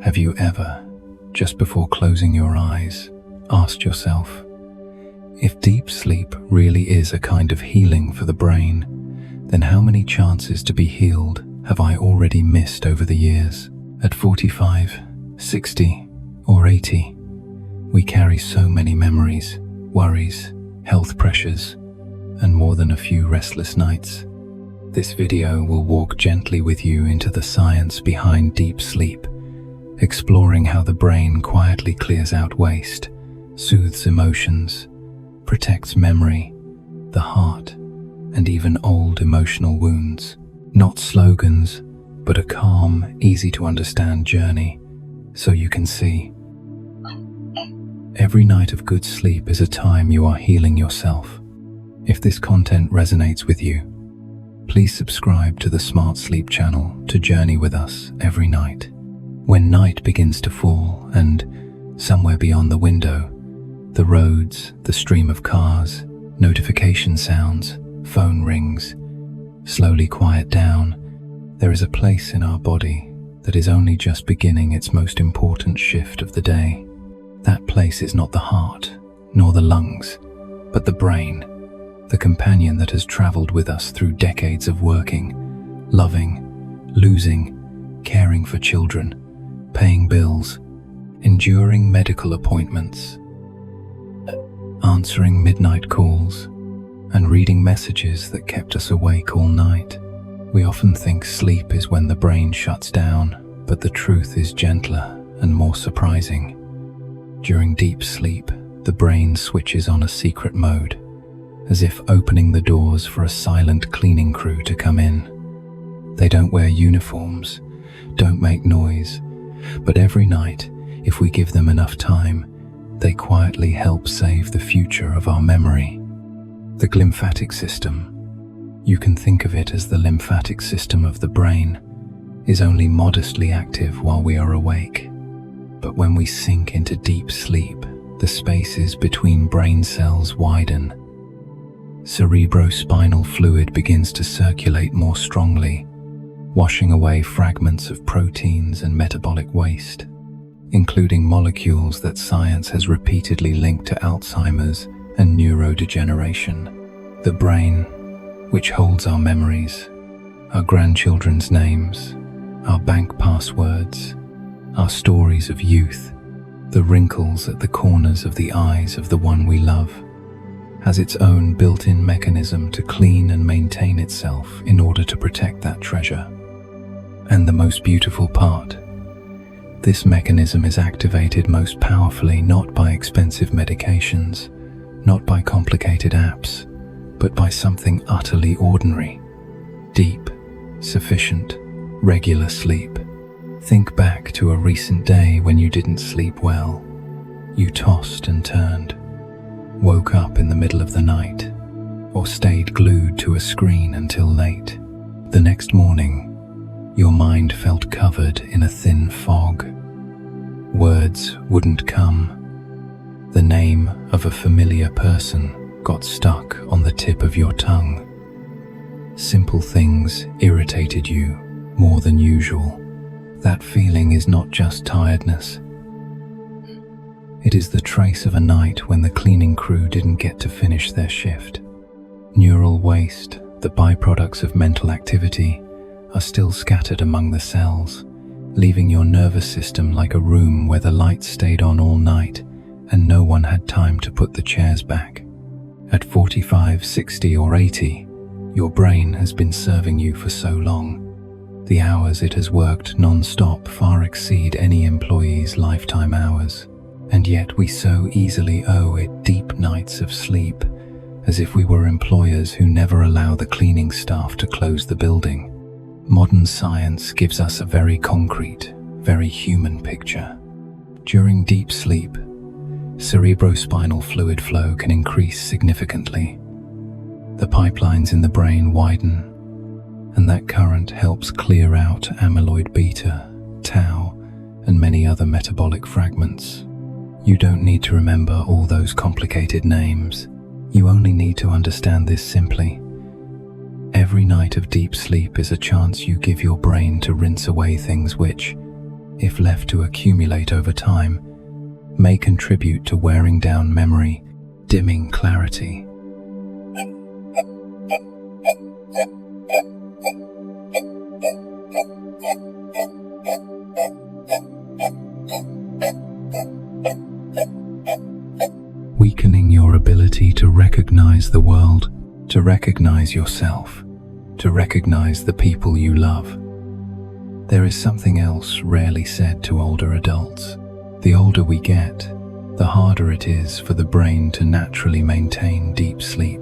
Have you ever, just before closing your eyes, asked yourself, if deep sleep really is a kind of healing for the brain, then how many chances to be healed have I already missed over the years? At 45, 60, or 80, we carry so many memories, worries, health pressures, and more than a few restless nights. This video will walk gently with you into the science behind deep sleep, exploring how the brain quietly clears out waste, soothes emotions, protects memory, the heart, and even old emotional wounds. Not slogans, but a calm, easy-to-understand journey, so you can see. Every night of good sleep is a time you are healing yourself. If this content resonates with you, please subscribe to the Smart Sleep channel to journey with us every night. When night begins to fall and, somewhere beyond the window, the roads, the stream of cars, notification sounds, phone rings, slowly quiet down, there is a place in our body that is only just beginning its most important shift of the day. That place is not the heart, nor the lungs, but the brain, the companion that has traveled with us through decades of working, loving, losing, caring for children, paying bills, enduring medical appointments, answering midnight calls, and reading messages that kept us awake all night. We often think sleep is when the brain shuts down, but the truth is gentler and more surprising. During deep sleep, the brain switches on a secret mode, as if opening the doors for a silent cleaning crew to come in. They don't wear uniforms, don't make noise, but every night, if we give them enough time, they quietly help save the future of our memory. The glymphatic system, you can think of it as the lymphatic system of the brain, is only modestly active while we are awake. But when we sink into deep sleep, the spaces between brain cells widen. Cerebrospinal fluid begins to circulate more strongly, washing away fragments of proteins and metabolic waste, including molecules that science has repeatedly linked to Alzheimer's and neurodegeneration. The brain, which holds our memories, our grandchildren's names, our bank passwords, our stories of youth, the wrinkles at the corners of the eyes of the one we love, has its own built-in mechanism to clean and maintain itself in order to protect that treasure. And the most beautiful part, this mechanism is activated most powerfully not by expensive medications, not by complicated apps, but by something utterly ordinary: deep, sufficient, regular sleep. Think back to a recent day when you didn't sleep well. You tossed and turned, woke up in the middle of the night, or stayed glued to a screen until late. The next morning, your mind felt covered in a thin fog. Words wouldn't come. The name of a familiar person got stuck on the tip of your tongue. Simple things irritated you more than usual. That feeling is not just tiredness. It is the trace of a night when the cleaning crew didn't get to finish their shift. Neural waste, the byproducts of mental activity, are still scattered among the cells, leaving your nervous system like a room where the lights stayed on all night and no one had time to put the chairs back. At 45, 60, or 80, your brain has been serving you for so long. The hours it has worked non-stop far exceed any employee's lifetime hours, and yet we so easily owe it deep nights of sleep, as if we were employers who never allow the cleaning staff to close the building. Modern science gives us a very concrete, very human picture. During deep sleep, cerebrospinal fluid flow can increase significantly. The pipelines in the brain widen, and that current helps clear out amyloid beta, tau, and many other metabolic fragments. You don't need to remember all those complicated names. You only need to understand this simply. Every night of deep sleep is a chance you give your brain to rinse away things which, if left to accumulate over time, may contribute to wearing down memory, dimming clarity. Weakening your ability to recognize the world, to recognize yourself, to recognize the people you love. There is something else rarely said to older adults. The older we get, the harder it is for the brain to naturally maintain deep sleep.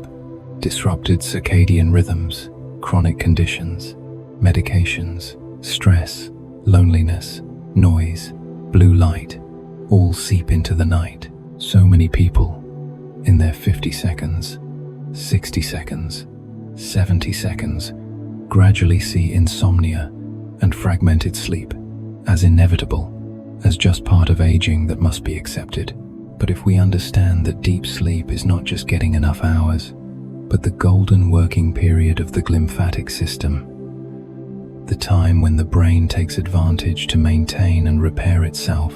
Disrupted circadian rhythms, chronic conditions, medications, stress, loneliness, noise, blue light, all seep into the night. So many people, in their 50 seconds, 60 seconds, 70 seconds, gradually see insomnia and fragmented sleep as inevitable, as just part of aging that must be accepted. But if we understand that deep sleep is not just getting enough hours, but the golden working period of the glymphatic system, the time when the brain takes advantage to maintain and repair itself,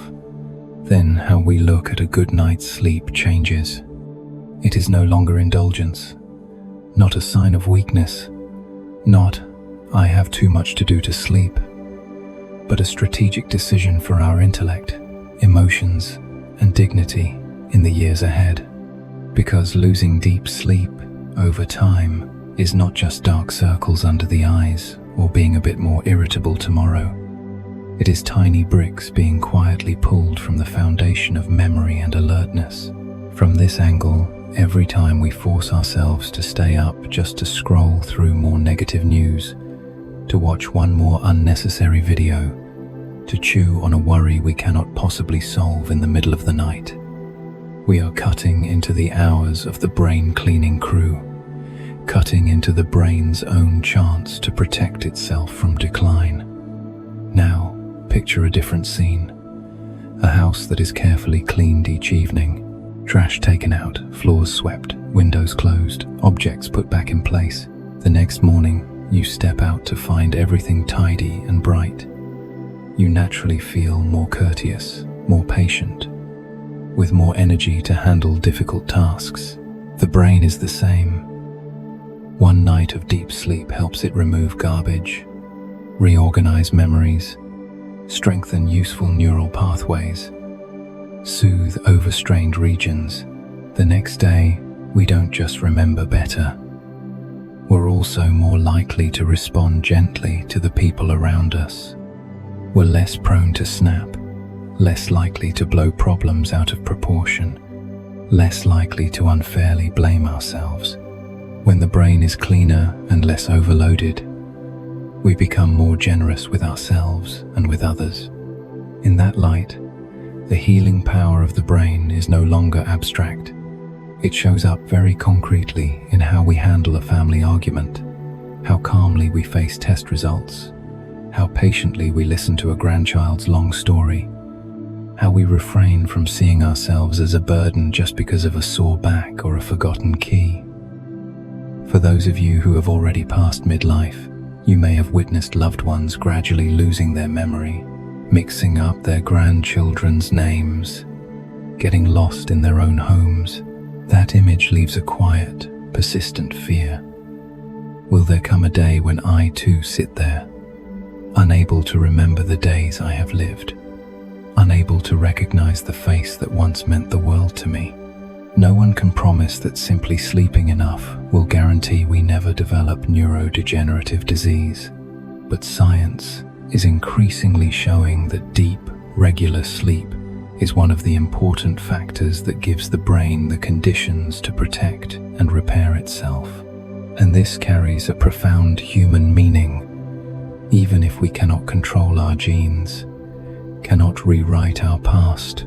then how we look at a good night's sleep changes. It is no longer indulgence, not a sign of weakness, not "I have too much to do to sleep," but a strategic decision for our intellect, emotions, and dignity in the years ahead. Because losing deep sleep over time is not just dark circles under the eyes or being a bit more irritable tomorrow. It is tiny bricks being quietly pulled from the foundation of memory and alertness. From this angle, every time we force ourselves to stay up just to scroll through more negative news, to watch one more unnecessary video, to chew on a worry we cannot possibly solve in the middle of the night, we are cutting into the hours of the brain cleaning crew, cutting into the brain's own chance to protect itself from decline. Now, picture a different scene. A house that is carefully cleaned each evening, trash taken out, floors swept, windows closed, objects put back in place. The next morning, you step out to find everything tidy and bright. You naturally feel more courteous, more patient, with more energy to handle difficult tasks. The brain is the same. One night of deep sleep helps it remove garbage, reorganize memories, strengthen useful neural pathways, soothe overstrained regions. The next day, we don't just remember better. We're also more likely to respond gently to the people around us. We're less prone to snap, less likely to blow problems out of proportion, less likely to unfairly blame ourselves. When the brain is cleaner and less overloaded, we become more generous with ourselves and with others. In that light, the healing power of the brain is no longer abstract. It shows up very concretely in how we handle a family argument, how calmly we face test results, how patiently we listen to a grandchild's long story, how we refrain from seeing ourselves as a burden just because of a sore back or a forgotten key. For those of you who have already passed midlife, you may have witnessed loved ones gradually losing their memory, mixing up their grandchildren's names, getting lost in their own homes. That image leaves a quiet, persistent fear. Will there come a day when I too sit there, unable to remember the days I have lived, unable to recognize the face that once meant the world to me? No one can promise that simply sleeping enough will guarantee we never develop neurodegenerative disease, but science is increasingly showing that deep, regular sleep is one of the important factors that gives the brain the conditions to protect and repair itself. And this carries a profound human meaning. Even if we cannot control our genes, cannot rewrite our past,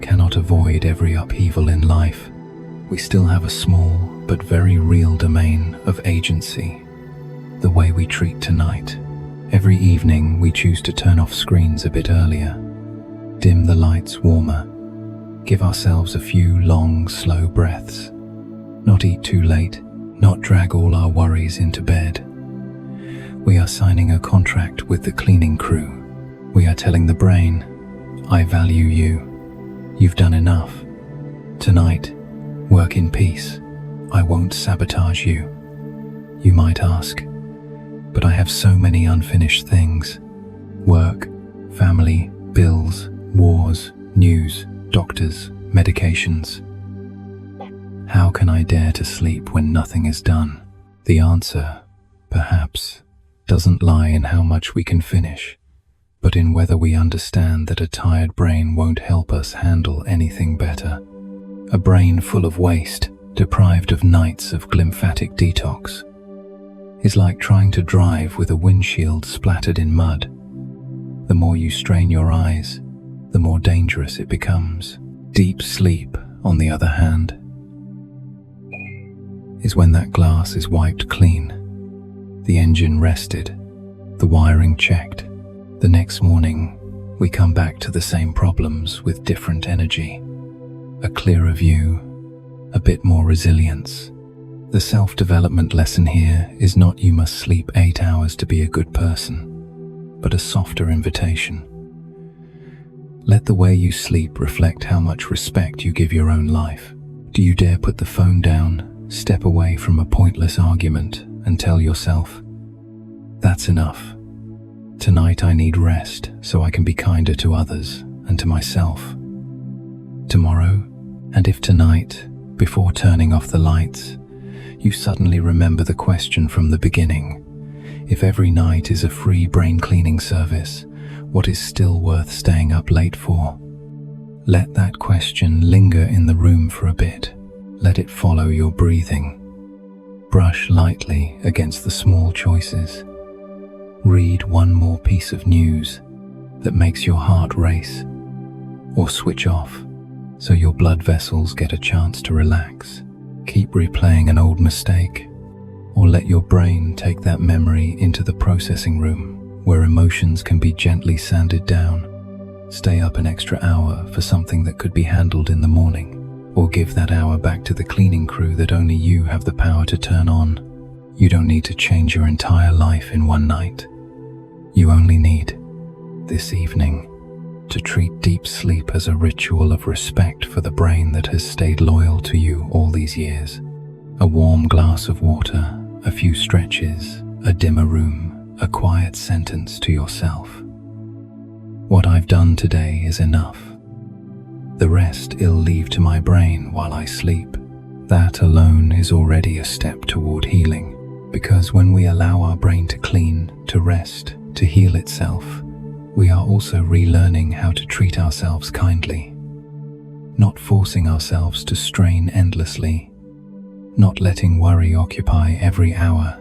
cannot avoid every upheaval in life, we still have a small but very real domain of agency. The way we treat tonight. Every evening we choose to turn off screens a bit earlier, dim the lights warmer, give ourselves a few long, slow breaths, not eat too late, not drag all our worries into bed. We are signing a contract with the cleaning crew. We are telling the brain, I value you. You've done enough. Tonight, work in peace. I won't sabotage you. You might ask, but I have so many unfinished things. Work, family, bills, wars, news, doctors, medications. How can I dare to sleep when nothing is done? The answer, perhaps, doesn't lie in how much we can finish, but in whether we understand that a tired brain won't help us handle anything better. A brain full of waste, deprived of nights of glymphatic detox, is like trying to drive with a windshield splattered in mud. The more you strain your eyes, the more dangerous it becomes. Deep sleep, on the other hand, is when that glass is wiped clean, the engine rested, the wiring checked. The next morning, we come back to the same problems with different energy, a clearer view, a bit more resilience. The self-development lesson here is not you must sleep 8 hours to be a good person, but a softer invitation. Let the way you sleep reflect how much respect you give your own life. Do you dare put the phone down, step away from a pointless argument, and tell yourself, that's enough. Tonight I need rest so I can be kinder to others and to myself. Tomorrow, and if tonight, before turning off the lights, you suddenly remember the question from the beginning. If every night is a free brain cleaning service, what is still worth staying up late for? Let that question linger in the room for a bit. Let it follow your breathing. Brush lightly against the small choices. Read one more piece of news that makes your heart race, or switch off so your blood vessels get a chance to relax. Keep replaying an old mistake, or let your brain take that memory into the processing room where emotions can be gently sanded down. Stay up an extra hour for something that could be handled in the morning, or give that hour back to the cleaning crew that only you have the power to turn on. You don't need to change your entire life in one night. You only need, this evening, to treat deep sleep as a ritual of respect for the brain that has stayed loyal to you all these years. A warm glass of water, a few stretches, a dimmer room, a quiet sentence to yourself. What I've done today is enough. The rest I'll leave to my brain while I sleep. That alone is already a step toward healing, because when we allow our brain to clean, to rest, to heal itself, we are also relearning how to treat ourselves kindly, not forcing ourselves to strain endlessly, not letting worry occupy every hour,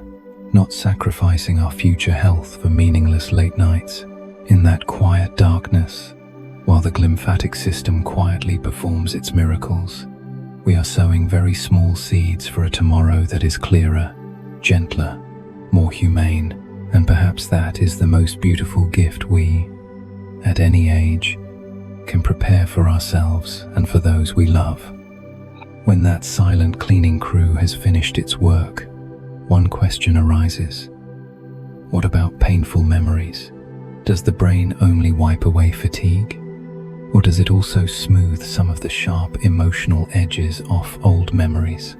not sacrificing our future health for meaningless late nights. In that quiet darkness, while the glymphatic system quietly performs its miracles, we are sowing very small seeds for a tomorrow that is clearer, gentler, more humane. And perhaps that is the most beautiful gift we, at any age, can prepare for ourselves and for those we love. When that silent cleaning crew has finished its work, one question arises. What about painful memories? Does the brain only wipe away fatigue? Or does it also smooth some of the sharp emotional edges off old memories?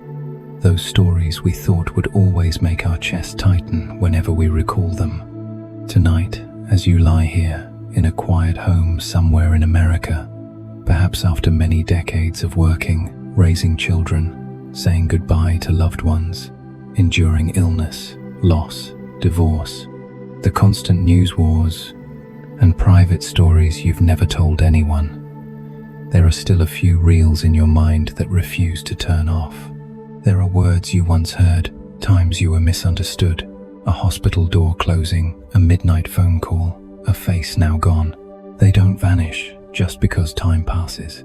Those stories we thought would always make our chest tighten whenever we recall them. Tonight, as you lie here, in a quiet home somewhere in America, perhaps after many decades of working, raising children, saying goodbye to loved ones, enduring illness, loss, divorce, the constant news wars, and private stories you've never told anyone, there are still a few reels in your mind that refuse to turn off. There are words you once heard, times you were misunderstood, a hospital door closing, a midnight phone call, a face now gone. They don't vanish just because time passes.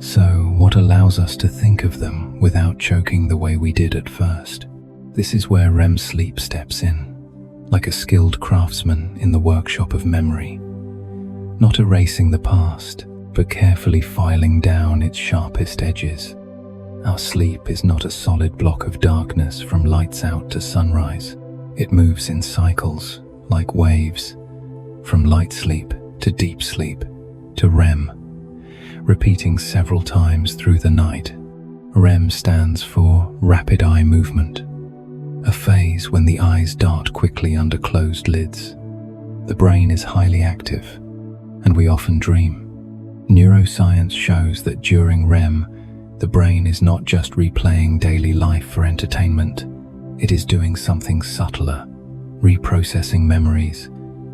So, what allows us to think of them without choking the way we did at first? This is where REM sleep steps in, like a skilled craftsman in the workshop of memory, not erasing the past, but carefully filing down its sharpest edges. Our sleep is not a solid block of darkness from lights out to sunrise. It moves in cycles, like waves, from light sleep to deep sleep, to REM, repeating several times through the night. REM stands for rapid eye movement, a phase when the eyes dart quickly under closed lids. The brain is highly active, and we often dream. Neuroscience shows that during REM, the brain is not just replaying daily life for entertainment. It is doing something subtler, reprocessing memories,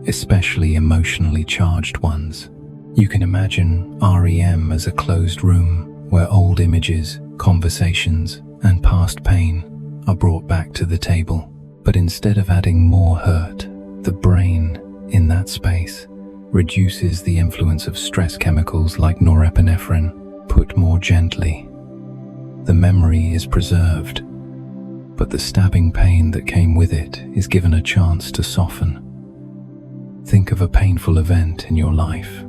especially emotionally charged ones. You can imagine REM as a closed room where old images, conversations, and past pain are brought back to the table. But instead of adding more hurt, the brain, in that space, reduces the influence of stress chemicals like norepinephrine. Put more gently, the memory is preserved, but the stabbing pain that came with it is given a chance to soften. Think of a painful event in your life.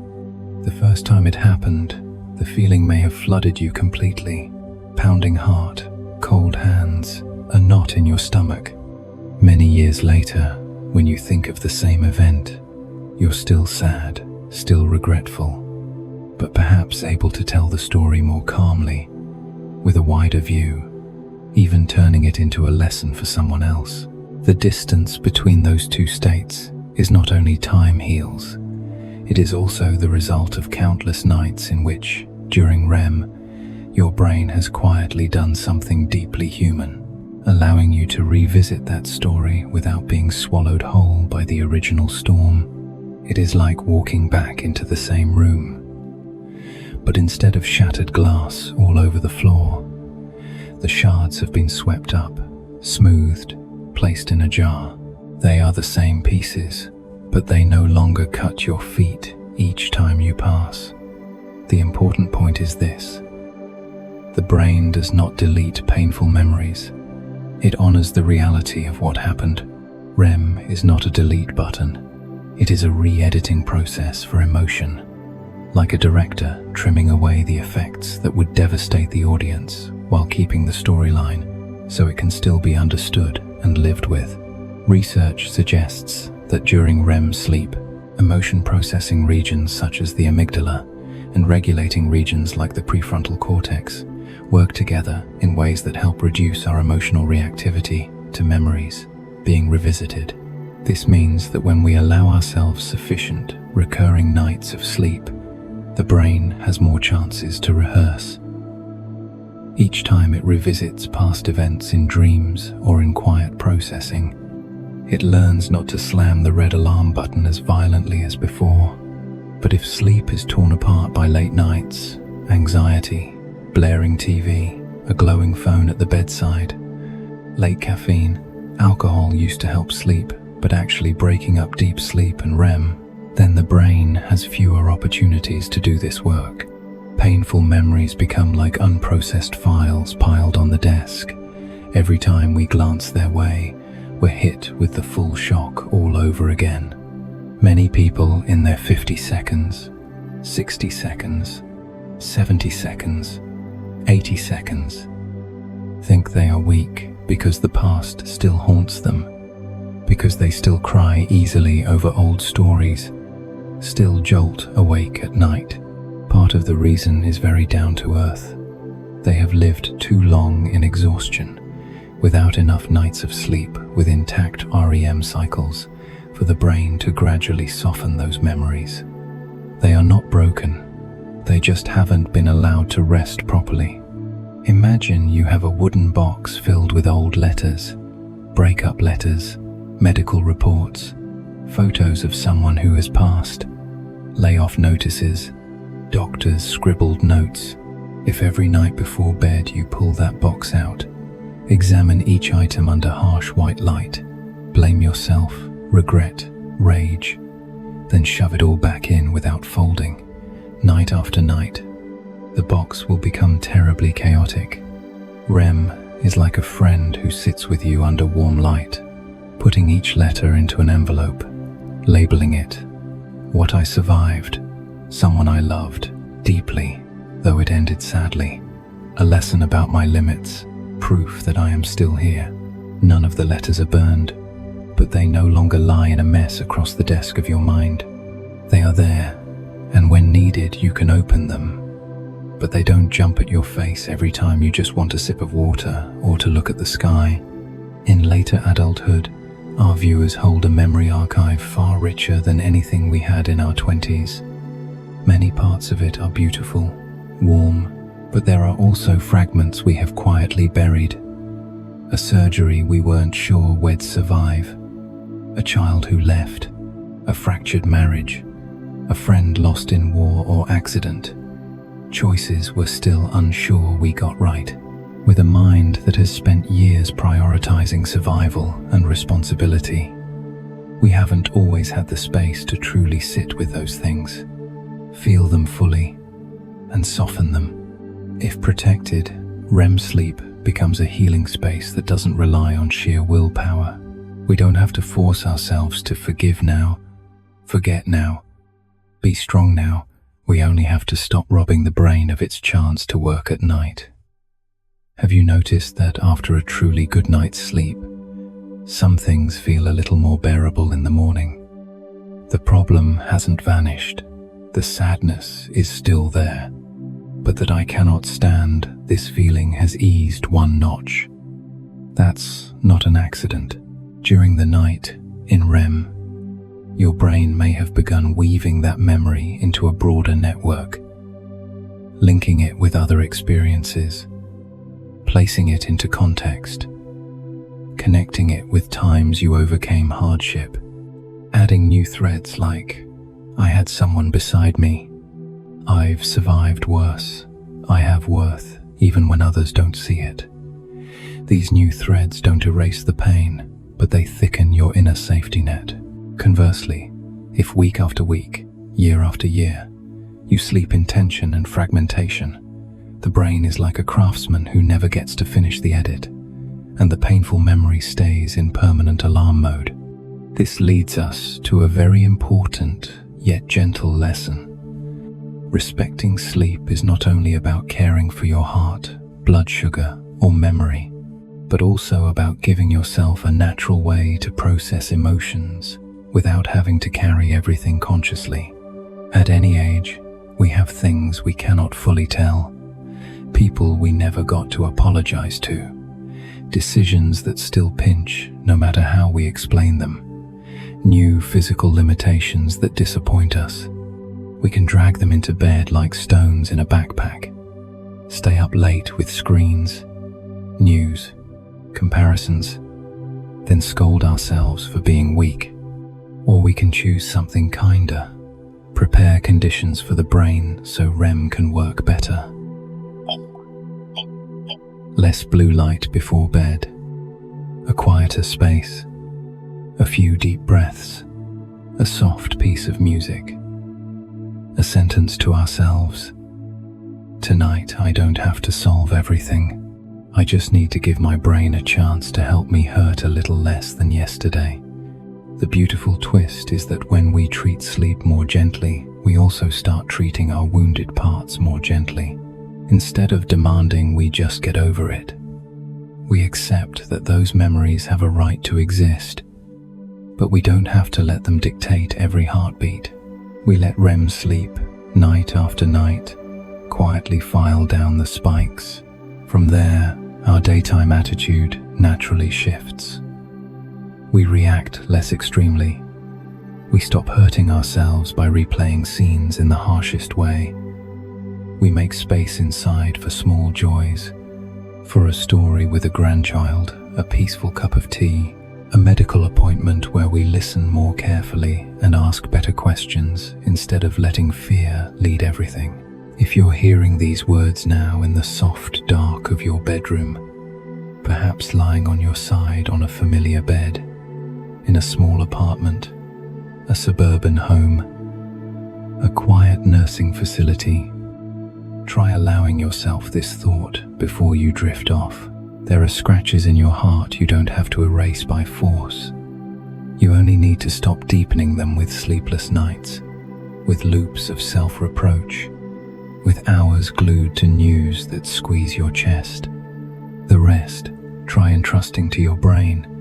The first time it happened, the feeling may have flooded you completely. Pounding heart, cold hands, a knot in your stomach. Many years later, when you think of the same event, you're still sad, still regretful, but perhaps able to tell the story more calmly, with a wider view, even turning it into a lesson for someone else. The distance between those two states is not only time heals, it is also the result of countless nights in which, during REM, your brain has quietly done something deeply human, allowing you to revisit that story without being swallowed whole by the original storm. It is like walking back into the same room, but instead of shattered glass all over the floor, the shards have been swept up, smoothed, placed in a jar. They are the same pieces, but they no longer cut your feet each time you pass. The important point is this: the brain does not delete painful memories. It honors the reality of what happened. REM is not a delete button. It is a re-editing process for emotion, like a director trimming away the effects that would devastate the audience while keeping the storyline so it can still be understood and lived with. Research suggests that during REM sleep, emotion processing regions such as the amygdala and regulating regions like the prefrontal cortex work together in ways that help reduce our emotional reactivity to memories being revisited. This means that when we allow ourselves sufficient, recurring nights of sleep, the brain has more chances to rehearse. Each time it revisits past events in dreams or in quiet processing, it learns not to slam the red alarm button as violently as before. But if sleep is torn apart by late nights, anxiety, blaring TV, a glowing phone at the bedside, late caffeine, alcohol used to help sleep, but actually breaking up deep sleep and REM, then the brain has fewer opportunities to do this work. Painful memories become like unprocessed files piled on the desk. Every time we glance their way, we're hit with the full shock all over again. Many people in their 50 seconds, 60 seconds, 70 seconds, 80 seconds think they are weak because the past still haunts them, because they still cry easily over old stories, still jolt awake at night. Part of the reason is very down to earth. They have lived too long in exhaustion, without enough nights of sleep with intact REM cycles for the brain to gradually soften those memories. They are not broken, they just haven't been allowed to rest properly. Imagine you have a wooden box filled with old letters, breakup letters, medical reports, photos of someone who has passed, layoff notices, doctors' scribbled notes. If every night before bed you pull that box out, examine each item under harsh white light, blame yourself, regret, rage, then shove it all back in without folding, night after night, the box will become terribly chaotic. REM is like a friend who sits with you under warm light, putting each letter into an envelope, labeling it, "What I survived, someone I loved deeply, though it ended sadly, a lesson about my limits, proof that I am still here." None of the letters are burned, but they no longer lie in a mess across the desk of your mind. They are there, and when needed, you can open them. But they don't jump at your face every time you just want a sip of water or to look at the sky. In later adulthood, our viewers hold a memory archive far richer than anything we had in our 20s. Many parts of it are beautiful, warm, but there are also fragments we have quietly buried. A surgery we weren't sure we'd survive. A child who left. A fractured marriage. A friend lost in war or accident. Choices we're still unsure we got right. With a mind that has spent years prioritizing survival and responsibility, we haven't always had the space to truly sit with those things, feel them fully, and soften them. If protected, REM sleep becomes a healing space that doesn't rely on sheer willpower. We don't have to force ourselves to forgive now, forget now, be strong now. We only have to stop robbing the brain of its chance to work at night. Have you noticed that after a truly good night's sleep, some things feel a little more bearable in the morning? The problem hasn't vanished. The sadness is still there. But that I cannot stand, this feeling has eased one notch. That's not an accident. During the night, in REM, your brain may have begun weaving that memory into a broader network, linking it with other experiences, placing it into context, connecting it with times you overcame hardship, adding new threads like, I had someone beside me, I've survived worse, I have worth, even when others don't see it. These new threads don't erase the pain, but they thicken your inner safety net. Conversely, if week after week, year after year, you sleep in tension and fragmentation, the brain is like a craftsman who never gets to finish the edit, and the painful memory stays in permanent alarm mode. This leads us to a very important yet gentle lesson. Respecting sleep is not only about caring for your heart, blood sugar, or memory, but also about giving yourself a natural way to process emotions without having to carry everything consciously. At any age, we have things we cannot fully tell, people we never got to apologize to, decisions that still pinch no matter how we explain them, new physical limitations that disappoint us. We can drag them into bed like stones in a backpack, stay up late with screens, news, comparisons, then scold ourselves for being weak. Or we can choose something kinder, prepare conditions for the brain so REM can work better. Less blue light before bed, a quieter space, a few deep breaths, a soft piece of music, a sentence to ourselves. Tonight I don't have to solve everything. I just need to give my brain a chance to help me hurt a little less than yesterday. The beautiful twist is that when we treat sleep more gently, we also start treating our wounded parts more gently. Instead of demanding we just get over it, we accept that those memories have a right to exist, but we don't have to let them dictate every heartbeat. We let REM sleep, night after night, quietly file down the spikes. From there, our daytime attitude naturally shifts. We react less extremely. We stop hurting ourselves by replaying scenes in the harshest way. We make space inside for small joys, for a story with a grandchild, a peaceful cup of tea, a medical appointment where we listen more carefully and ask better questions instead of letting fear lead everything. If you're hearing these words now in the soft dark of your bedroom, perhaps lying on your side on a familiar bed, in a small apartment, a suburban home, a quiet nursing facility, try allowing yourself this thought before you drift off. There are scratches in your heart you don't have to erase by force. You only need to stop deepening them with sleepless nights, with loops of self-reproach, with hours glued to news that squeeze your chest. The rest, try entrusting to your brain,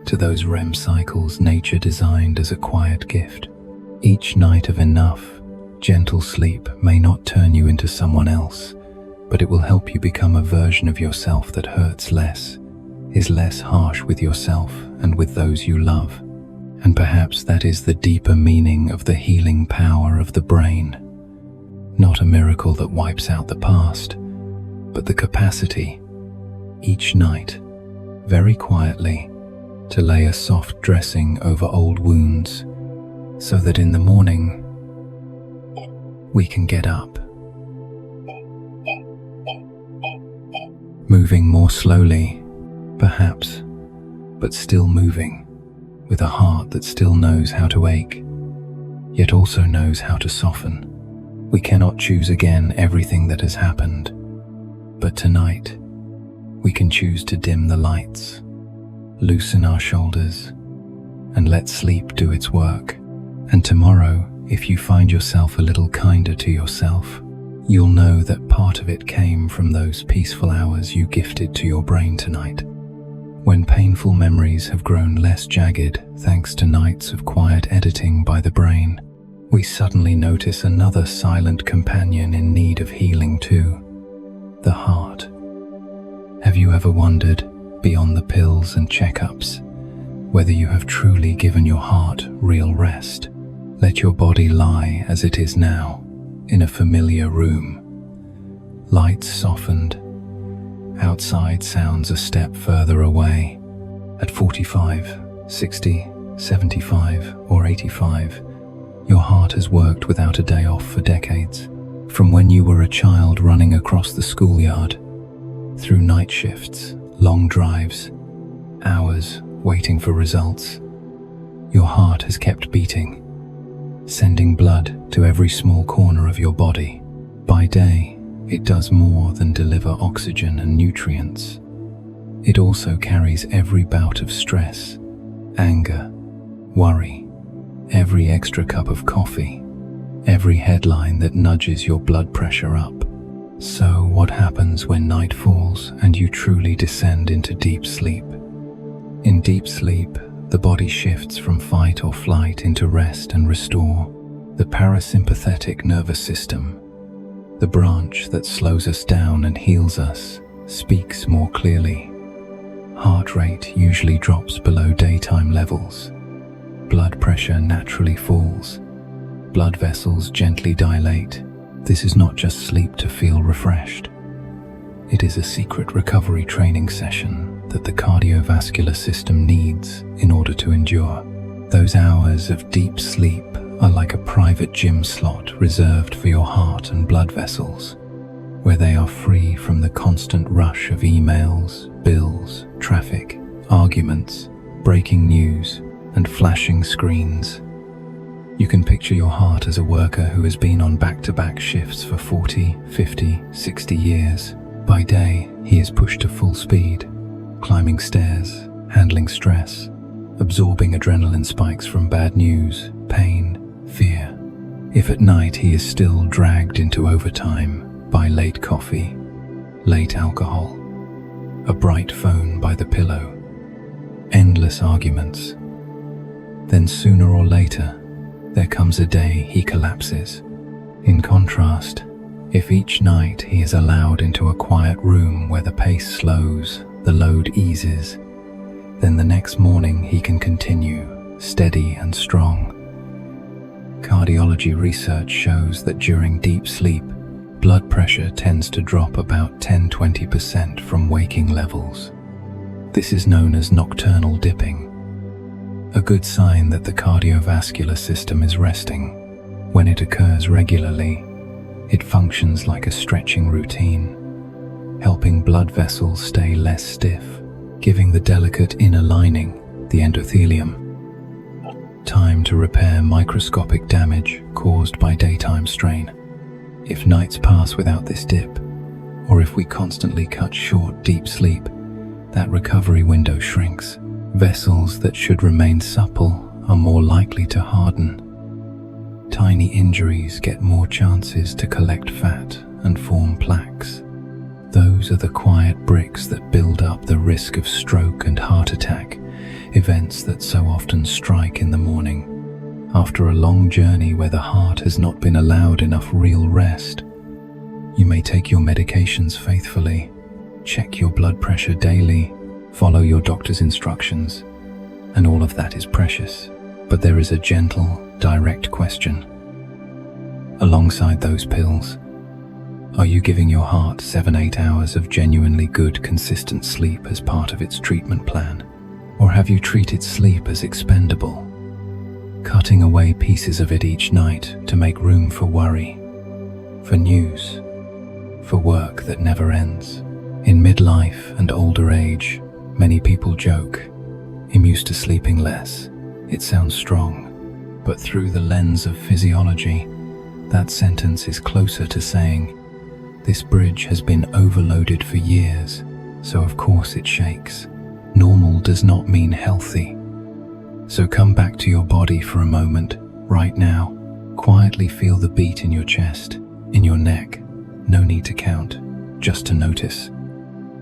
to those REM cycles nature designed as a quiet gift. Each night of enough, gentle sleep may not turn you into someone else, but it will help you become a version of yourself that hurts less, is less harsh with yourself and with those you love. And perhaps that is the deeper meaning of the healing power of the brain. Not a miracle that wipes out the past, but the capacity, each night, very quietly, to lay a soft dressing over old wounds, so that in the morning, we can get up. Moving more slowly, perhaps, but still moving, with a heart that still knows how to ache, yet also knows how to soften. We cannot choose again everything that has happened, but tonight, we can choose to dim the lights, loosen our shoulders, and let sleep do its work. And tomorrow, if you find yourself a little kinder to yourself, you'll know that part of it came from those peaceful hours you gifted to your brain tonight. When painful memories have grown less jagged thanks to nights of quiet editing by the brain, we suddenly notice another silent companion in need of healing too, the heart. Have you ever wondered, beyond the pills and checkups, whether you have truly given your heart real rest? Let your body lie as it is now, in a familiar room. Lights softened. Outside sounds a step further away. At 45, 60, 75, or 85, your heart has worked without a day off for decades. From when you were a child running across the schoolyard, through night shifts, long drives, hours waiting for results, your heart has kept beating, sending blood to every small corner of your body. By day, it does more than deliver oxygen and nutrients. It also carries every bout of stress, anger, worry, every extra cup of coffee, every headline that nudges your blood pressure up. So what happens when night falls and you truly descend into deep sleep? In deep sleep, the body shifts from fight or flight into rest and restore. The parasympathetic nervous system, the branch that slows us down and heals us, speaks more clearly. Heart rate usually drops below daytime levels. Blood pressure naturally falls. Blood vessels gently dilate. This is not just sleep to feel refreshed. It is a secret recovery training session that the cardiovascular system needs in order to endure. Those hours of deep sleep are like a private gym slot reserved for your heart and blood vessels, where they are free from the constant rush of emails, bills, traffic, arguments, breaking news, and flashing screens. You can picture your heart as a worker who has been on back-to-back shifts for 40, 50, 60 years. By day, he is pushed to full speed, climbing stairs, handling stress, absorbing adrenaline spikes from bad news, pain, fear. If at night he is still dragged into overtime by late coffee, late alcohol, a bright phone by the pillow, endless arguments, then sooner or later, there comes a day he collapses. In contrast, if each night he is allowed into a quiet room where the pace slows, the load eases, then the next morning he can continue, steady and strong. Cardiology research shows that during deep sleep, blood pressure tends to drop about 10–20% from waking levels. This is known as nocturnal dipping, a good sign that the cardiovascular system is resting. When it occurs regularly, it functions like a stretching routine, helping blood vessels stay less stiff, giving the delicate inner lining, the endothelium, time to repair microscopic damage caused by daytime strain. If nights pass without this dip, or if we constantly cut short deep sleep, that recovery window shrinks. Vessels that should remain supple are more likely to harden. Tiny injuries get more chances to collect fat and form plaques. Those are the quiet bricks that build up the risk of stroke and heart attack, events that so often strike in the morning, after a long journey where the heart has not been allowed enough real rest. You may take your medications faithfully, check your blood pressure daily, follow your doctor's instructions, and all of that is precious. But there is a gentle, direct question. Alongside those pills, are you giving your heart 7-8 hours of genuinely good, consistent sleep as part of its treatment plan? Or have you treated sleep as expendable, cutting away pieces of it each night to make room for worry, for news, for work that never ends? In midlife and older age, many people joke, "I'm used to sleeping less." It sounds strong, but through the lens of physiology, that sentence is closer to saying, this bridge has been overloaded for years, so of course it shakes. Normal does not mean healthy. So come back to your body for a moment, right now. Quietly feel the beat in your chest, in your neck. No need to count, just to notice.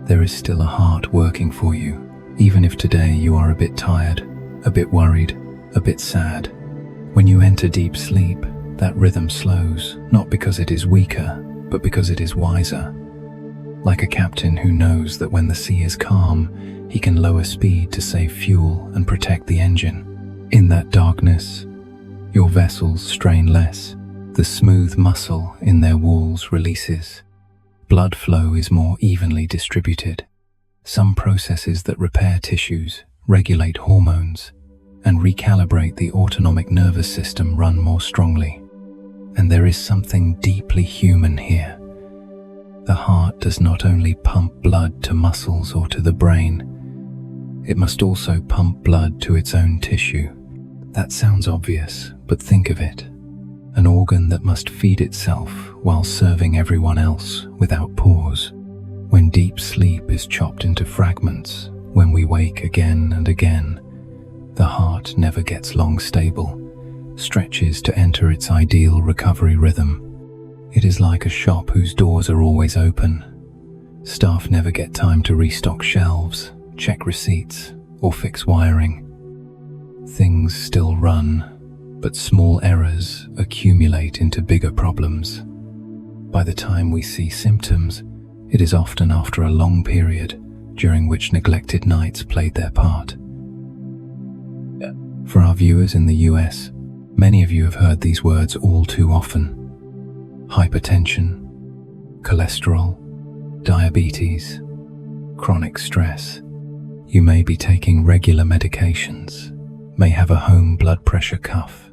There is still a heart working for you, even if today you are a bit tired, a bit worried, a bit sad. When you enter deep sleep, that rhythm slows, not because it is weaker, but because it is wiser. Like a captain who knows that when the sea is calm, he can lower speed to save fuel and protect the engine. In that darkness, your vessels strain less. The smooth muscle in their walls releases. Blood flow is more evenly distributed. Some processes that repair tissues, regulate hormones, and recalibrate the autonomic nervous system run more strongly. And there is something deeply human here. The heart does not only pump blood to muscles or to the brain, it must also pump blood to its own tissue. That sounds obvious, but think of it. An organ that must feed itself while serving everyone else without pause. When deep sleep is chopped into fragments, when we wake again and again, the heart never gets long stable, stretches to enter its ideal recovery rhythm. It is like a shop whose doors are always open. Staff never get time to restock shelves, check receipts, or fix wiring. Things still run, but small errors accumulate into bigger problems. By the time we see symptoms, it is often after a long period during which neglected nights played their part. For our viewers in the US, many of you have heard these words all too often. Hypertension, cholesterol, diabetes, chronic stress. You may be taking regular medications, may have a home blood pressure cuff,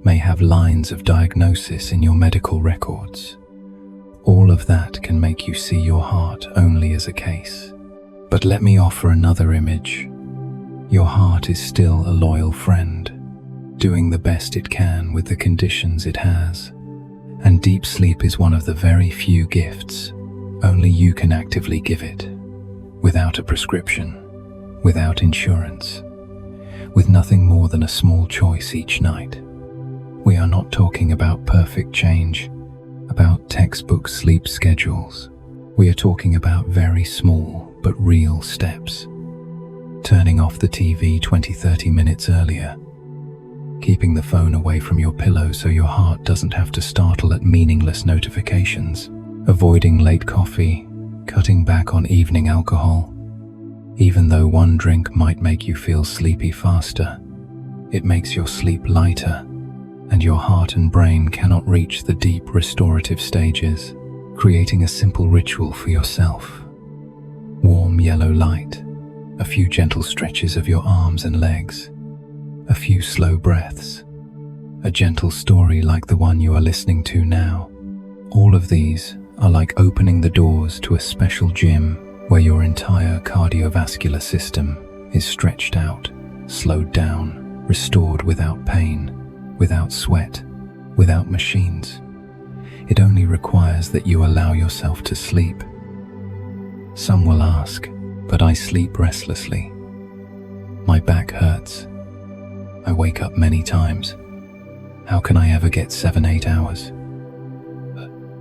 may have lines of diagnosis in your medical records. All of that can make you see your heart only as a case. But let me offer another image. Your heart is still a loyal friend, doing the best it can with the conditions it has. And deep sleep is one of the very few gifts only you can actively give it, without a prescription, without insurance, with nothing more than a small choice each night. We are not talking about perfect change, about textbook sleep schedules. We are talking about very small but real steps. Turning off the TV 20-30 minutes earlier, keeping the phone away from your pillow so your heart doesn't have to startle at meaningless notifications, avoiding late coffee, cutting back on evening alcohol. Even though one drink might make you feel sleepy faster, it makes your sleep lighter, and your heart and brain cannot reach the deep restorative stages. Creating a simple ritual for yourself. Warm yellow light, a few gentle stretches of your arms and legs, a few slow breaths, a gentle story like the one you are listening to now. All of these are like opening the doors to a special gym where your entire cardiovascular system is stretched out, slowed down, restored without pain, without sweat, without machines. It only requires that you allow yourself to sleep. Some will ask, but I sleep restlessly. My back hurts. I wake up many times. How can I ever get 7-8 hours?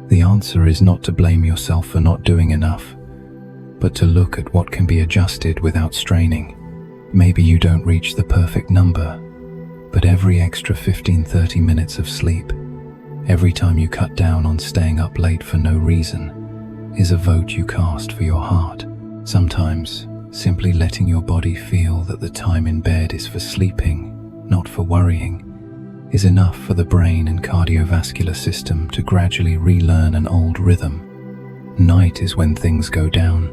The answer is not to blame yourself for not doing enough, but to look at what can be adjusted without straining. Maybe you don't reach the perfect number. But every extra 15-30 minutes of sleep, every time you cut down on staying up late for no reason, is a vote you cast for your heart. Sometimes, simply letting your body feel that the time in bed is for sleeping, not for worrying, is enough for the brain and cardiovascular system to gradually relearn an old rhythm. Night is when things go down.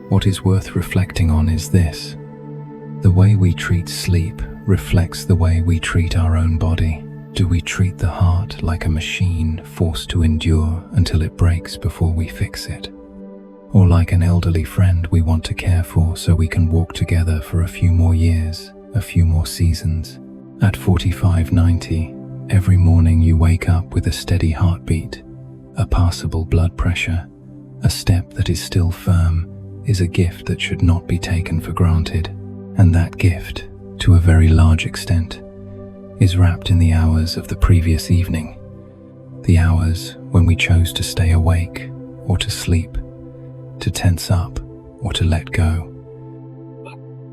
What is worth reflecting on is this: the way we treat sleep reflects the way we treat our own body. Do we treat the heart like a machine forced to endure until it breaks before we fix it? Or like an elderly friend we want to care for so we can walk together for a few more years, a few more seasons? At 45, 90, every morning you wake up with a steady heartbeat, a passable blood pressure, a step that is still firm, is a gift that should not be taken for granted. And that gift, to a very large extent, is wrapped in the hours of the previous evening, the hours when we chose to stay awake or to sleep, to tense up or to let go.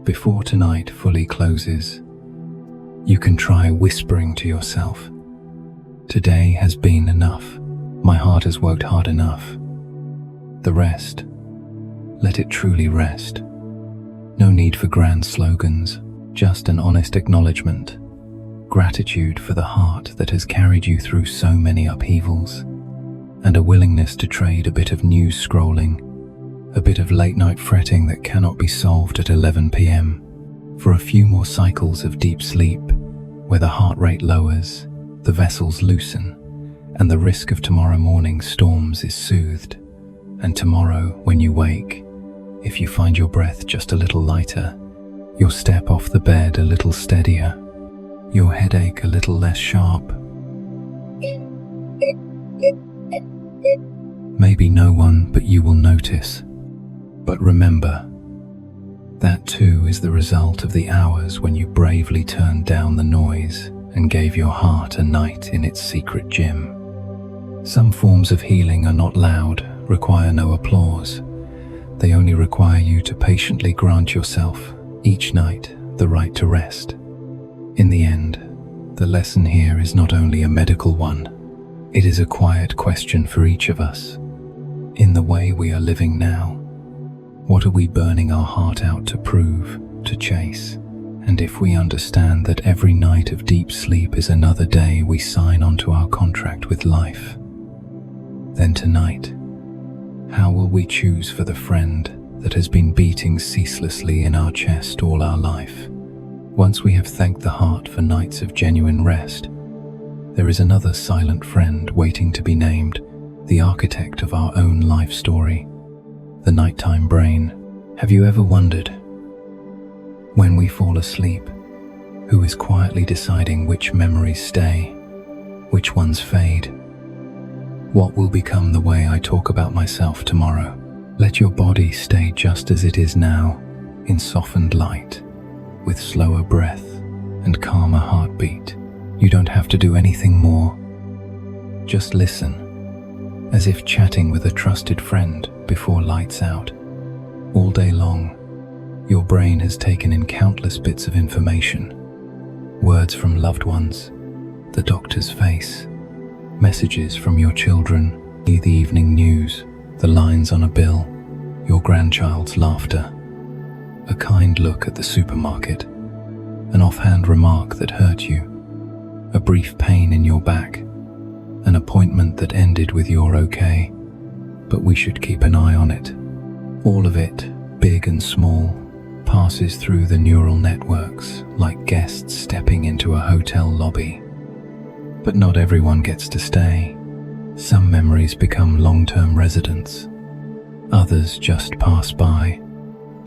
Before tonight fully closes, you can try whispering to yourself, "Today has been enough. My heart has worked hard enough." The rest, let it truly rest. No need for grand slogans, just an honest acknowledgement. Gratitude for the heart that has carried you through so many upheavals, and a willingness to trade a bit of news scrolling, a bit of late night fretting that cannot be solved at 11 p.m. for a few more cycles of deep sleep, where the heart rate lowers, the vessels loosen, and the risk of tomorrow morning's storms is soothed. And tomorrow, when you wake, if you find your breath just a little lighter, your step off the bed a little steadier, your headache a little less sharp, maybe no one but you will notice. But remember, that too is the result of the hours when you bravely turned down the noise and gave your heart a night in its secret gym. Some forms of healing are not loud, require no applause. They only require you to patiently grant yourself, each night, the right to rest. In the end, the lesson here is not only a medical one, it is a quiet question for each of us. In the way we are living now, what are we burning our heart out to prove, to chase? And if we understand that every night of deep sleep is another day we sign onto our contract with life, then tonight, how will we choose for the friend that has been beating ceaselessly in our chest all our life? Once we have thanked the heart for nights of genuine rest, there is another silent friend waiting to be named, the architect of our own life story, the nighttime brain. Have you ever wondered, when we fall asleep, who is quietly deciding which memories stay, which ones fade? What will become the way I talk about myself tomorrow? Let your body stay just as it is now, in softened light, with slower breath and calmer heartbeat. You don't have to do anything more. Just listen, as if chatting with a trusted friend before lights out. All day long, your brain has taken in countless bits of information. Words from loved ones, the doctor's face, messages from your children, the evening news, the lines on a bill, your grandchild's laughter, a kind look at the supermarket, an offhand remark that hurt you, a brief pain in your back, an appointment that ended with "you're okay, but we should keep an eye on it." All of it, big and small, passes through the neural networks like guests stepping into a hotel lobby. But not everyone gets to stay. Some memories become long-term residents. Others just pass by,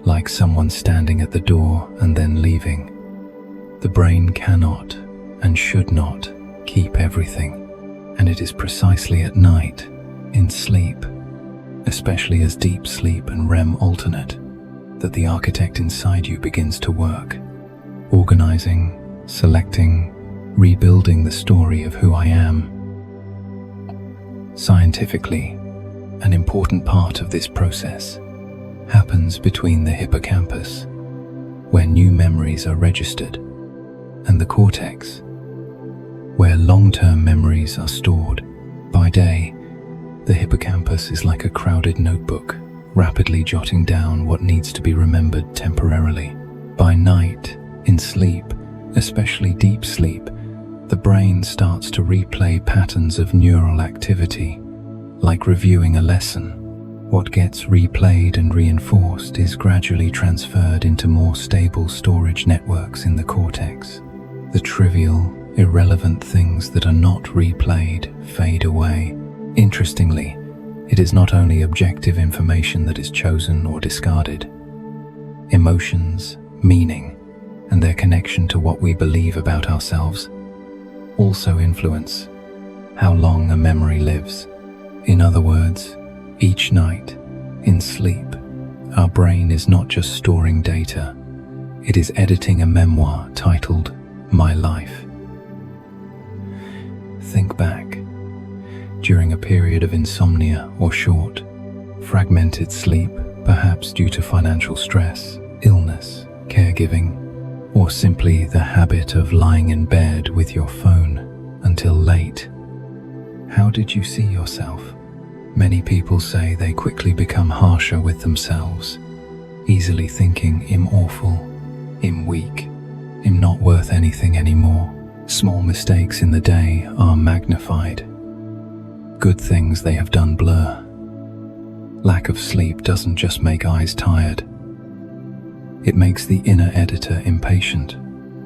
like someone standing at the door and then leaving. The brain cannot and should not keep everything, and it is precisely at night, in sleep, especially as deep sleep and REM alternate, that the architect inside you begins to work, organizing, selecting, rebuilding the story of who I am. Scientifically, an important part of this process happens between the hippocampus, where new memories are registered, and the cortex, where long-term memories are stored. By day, the hippocampus is like a crowded notebook, rapidly jotting down what needs to be remembered temporarily. By night, in sleep, especially deep sleep, the brain starts to replay patterns of neural activity, like reviewing a lesson. What gets replayed and reinforced is gradually transferred into more stable storage networks in the cortex. The trivial, irrelevant things that are not replayed fade away. Interestingly, it is not only objective information that is chosen or discarded. Emotions, meaning, and their connection to what we believe about ourselves also influence how long a memory lives. In other words, each night, in sleep, our brain is not just storing data, it is editing a memoir titled My Life. Think back. During a period of insomnia or short, fragmented sleep, perhaps due to financial stress, illness, caregiving, or simply the habit of lying in bed with your phone until late. How did you see yourself? Many people say they quickly become harsher with themselves, easily thinking, "I'm awful, I'm weak, I'm not worth anything anymore." Small mistakes in the day are magnified. Good things they have done blur. Lack of sleep doesn't just make eyes tired. It makes the inner editor impatient.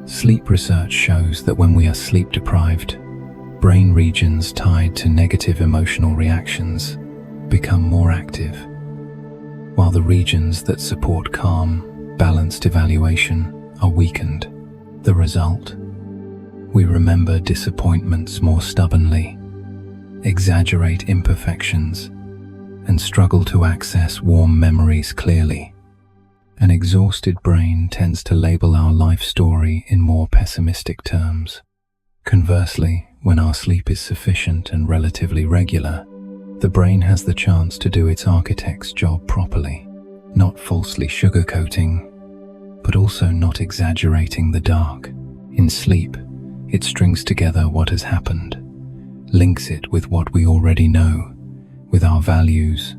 Sleep research shows that when we are sleep deprived, brain regions tied to negative emotional reactions become more active, while the regions that support calm, balanced evaluation are weakened. The result? We remember disappointments more stubbornly, exaggerate imperfections, and struggle to access warm memories clearly. An exhausted brain tends to label our life story in more pessimistic terms. Conversely, when our sleep is sufficient and relatively regular, the brain has the chance to do its architect's job properly, not falsely sugarcoating, but also not exaggerating the dark. In sleep, it strings together what has happened, links it with what we already know, with our values,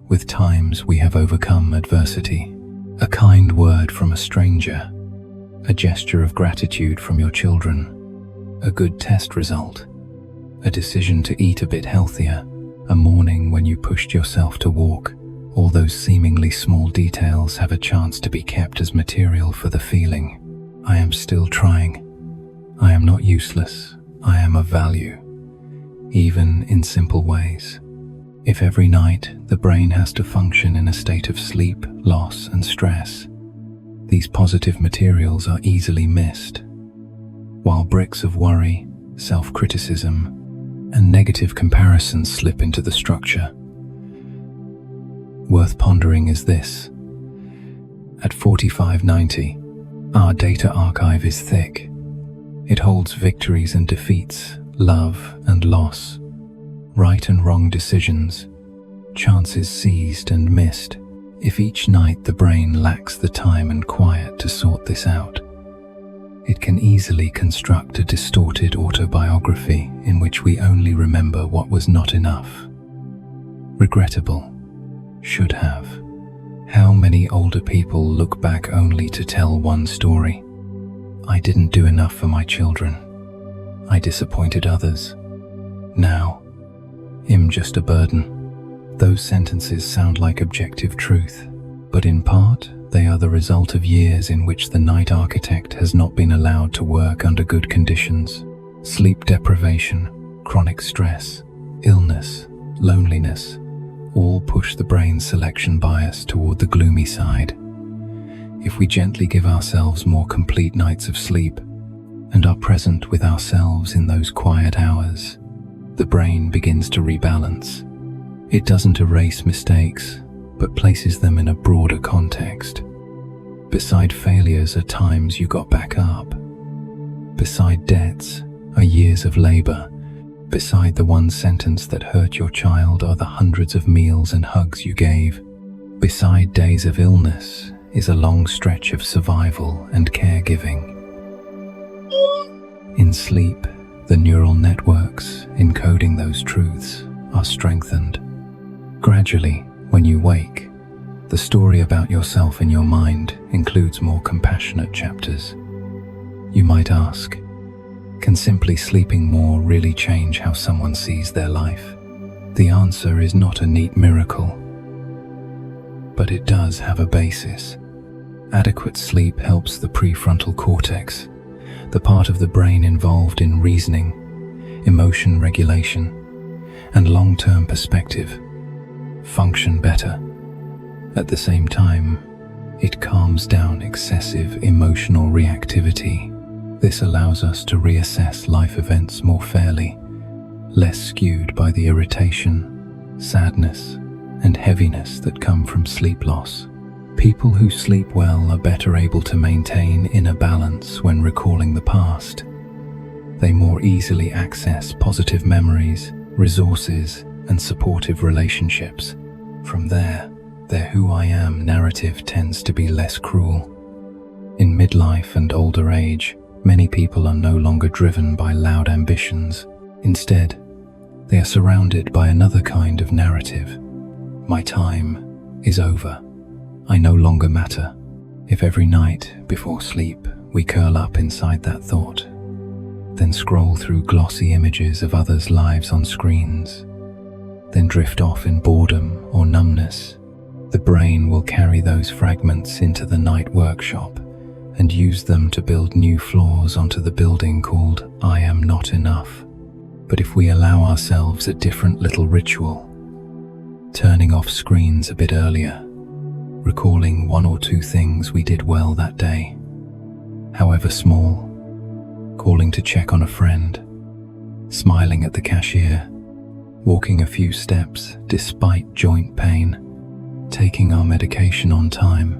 with times we have overcome adversity. A kind word from a stranger, a gesture of gratitude from your children, a good test result, a decision to eat a bit healthier, a morning when you pushed yourself to walk. All those seemingly small details have a chance to be kept as material for the feeling, "I am still trying. I am not useless. I am of value," even in simple ways. If every night the brain has to function in a state of sleep, loss, and stress, these positive materials are easily missed, while bricks of worry, self-criticism, and negative comparisons slip into the structure. Worth pondering is this. At 4590, our data archive is thick. It holds victories and defeats, love and loss, right and wrong decisions, chances seized and missed. If each night the brain lacks the time and quiet to sort this out, it can easily construct a distorted autobiography in which we only remember what was not enough. Regrettable. Should have. How many older people look back only to tell one story? "I didn't do enough for my children. I disappointed others. Now, I'm just a burden." Those sentences sound like objective truth, but in part, they are the result of years in which the night architect has not been allowed to work under good conditions. Sleep deprivation, chronic stress, illness, loneliness, all push the brain's selection bias toward the gloomy side. If we gently give ourselves more complete nights of sleep and are present with ourselves in those quiet hours, the brain begins to rebalance. It doesn't erase mistakes, but places them in a broader context. Beside failures are times you got back up. Beside debts are years of labor. Beside the one sentence that hurt your child are the hundreds of meals and hugs you gave. Beside days of illness is a long stretch of survival and caregiving. In sleep, the neural networks encoding those truths are strengthened. Gradually, when you wake, the story about yourself in your mind includes more compassionate chapters. You might ask, can simply sleeping more really change how someone sees their life? The answer is not a neat miracle, but it does have a basis. Adequate sleep helps the prefrontal cortex, the part of the brain involved in reasoning, emotion regulation, and long-term perspective, function better. At the same time, it calms down excessive emotional reactivity. This allows us to reassess life events more fairly, less skewed by the irritation, sadness, and heaviness that come from sleep loss. People who sleep well are better able to maintain inner balance when recalling the past. They more easily access positive memories, resources, and supportive relationships. From there, their "who I am" narrative tends to be less cruel. In midlife and older age, many people are no longer driven by loud ambitions. Instead, they are surrounded by another kind of narrative. My time is over. I no longer matter. If every night before sleep we curl up inside that thought, then scroll through glossy images of others' lives on screens, then drift off in boredom or numbness, the brain will carry those fragments into the night workshop and use them to build new floors onto the building called "I am not enough." But if we allow ourselves a different little ritual, turning off screens a bit earlier, recalling one or two things we did well that day, however small, calling to check on a friend, smiling at the cashier, walking a few steps despite joint pain, taking our medication on time,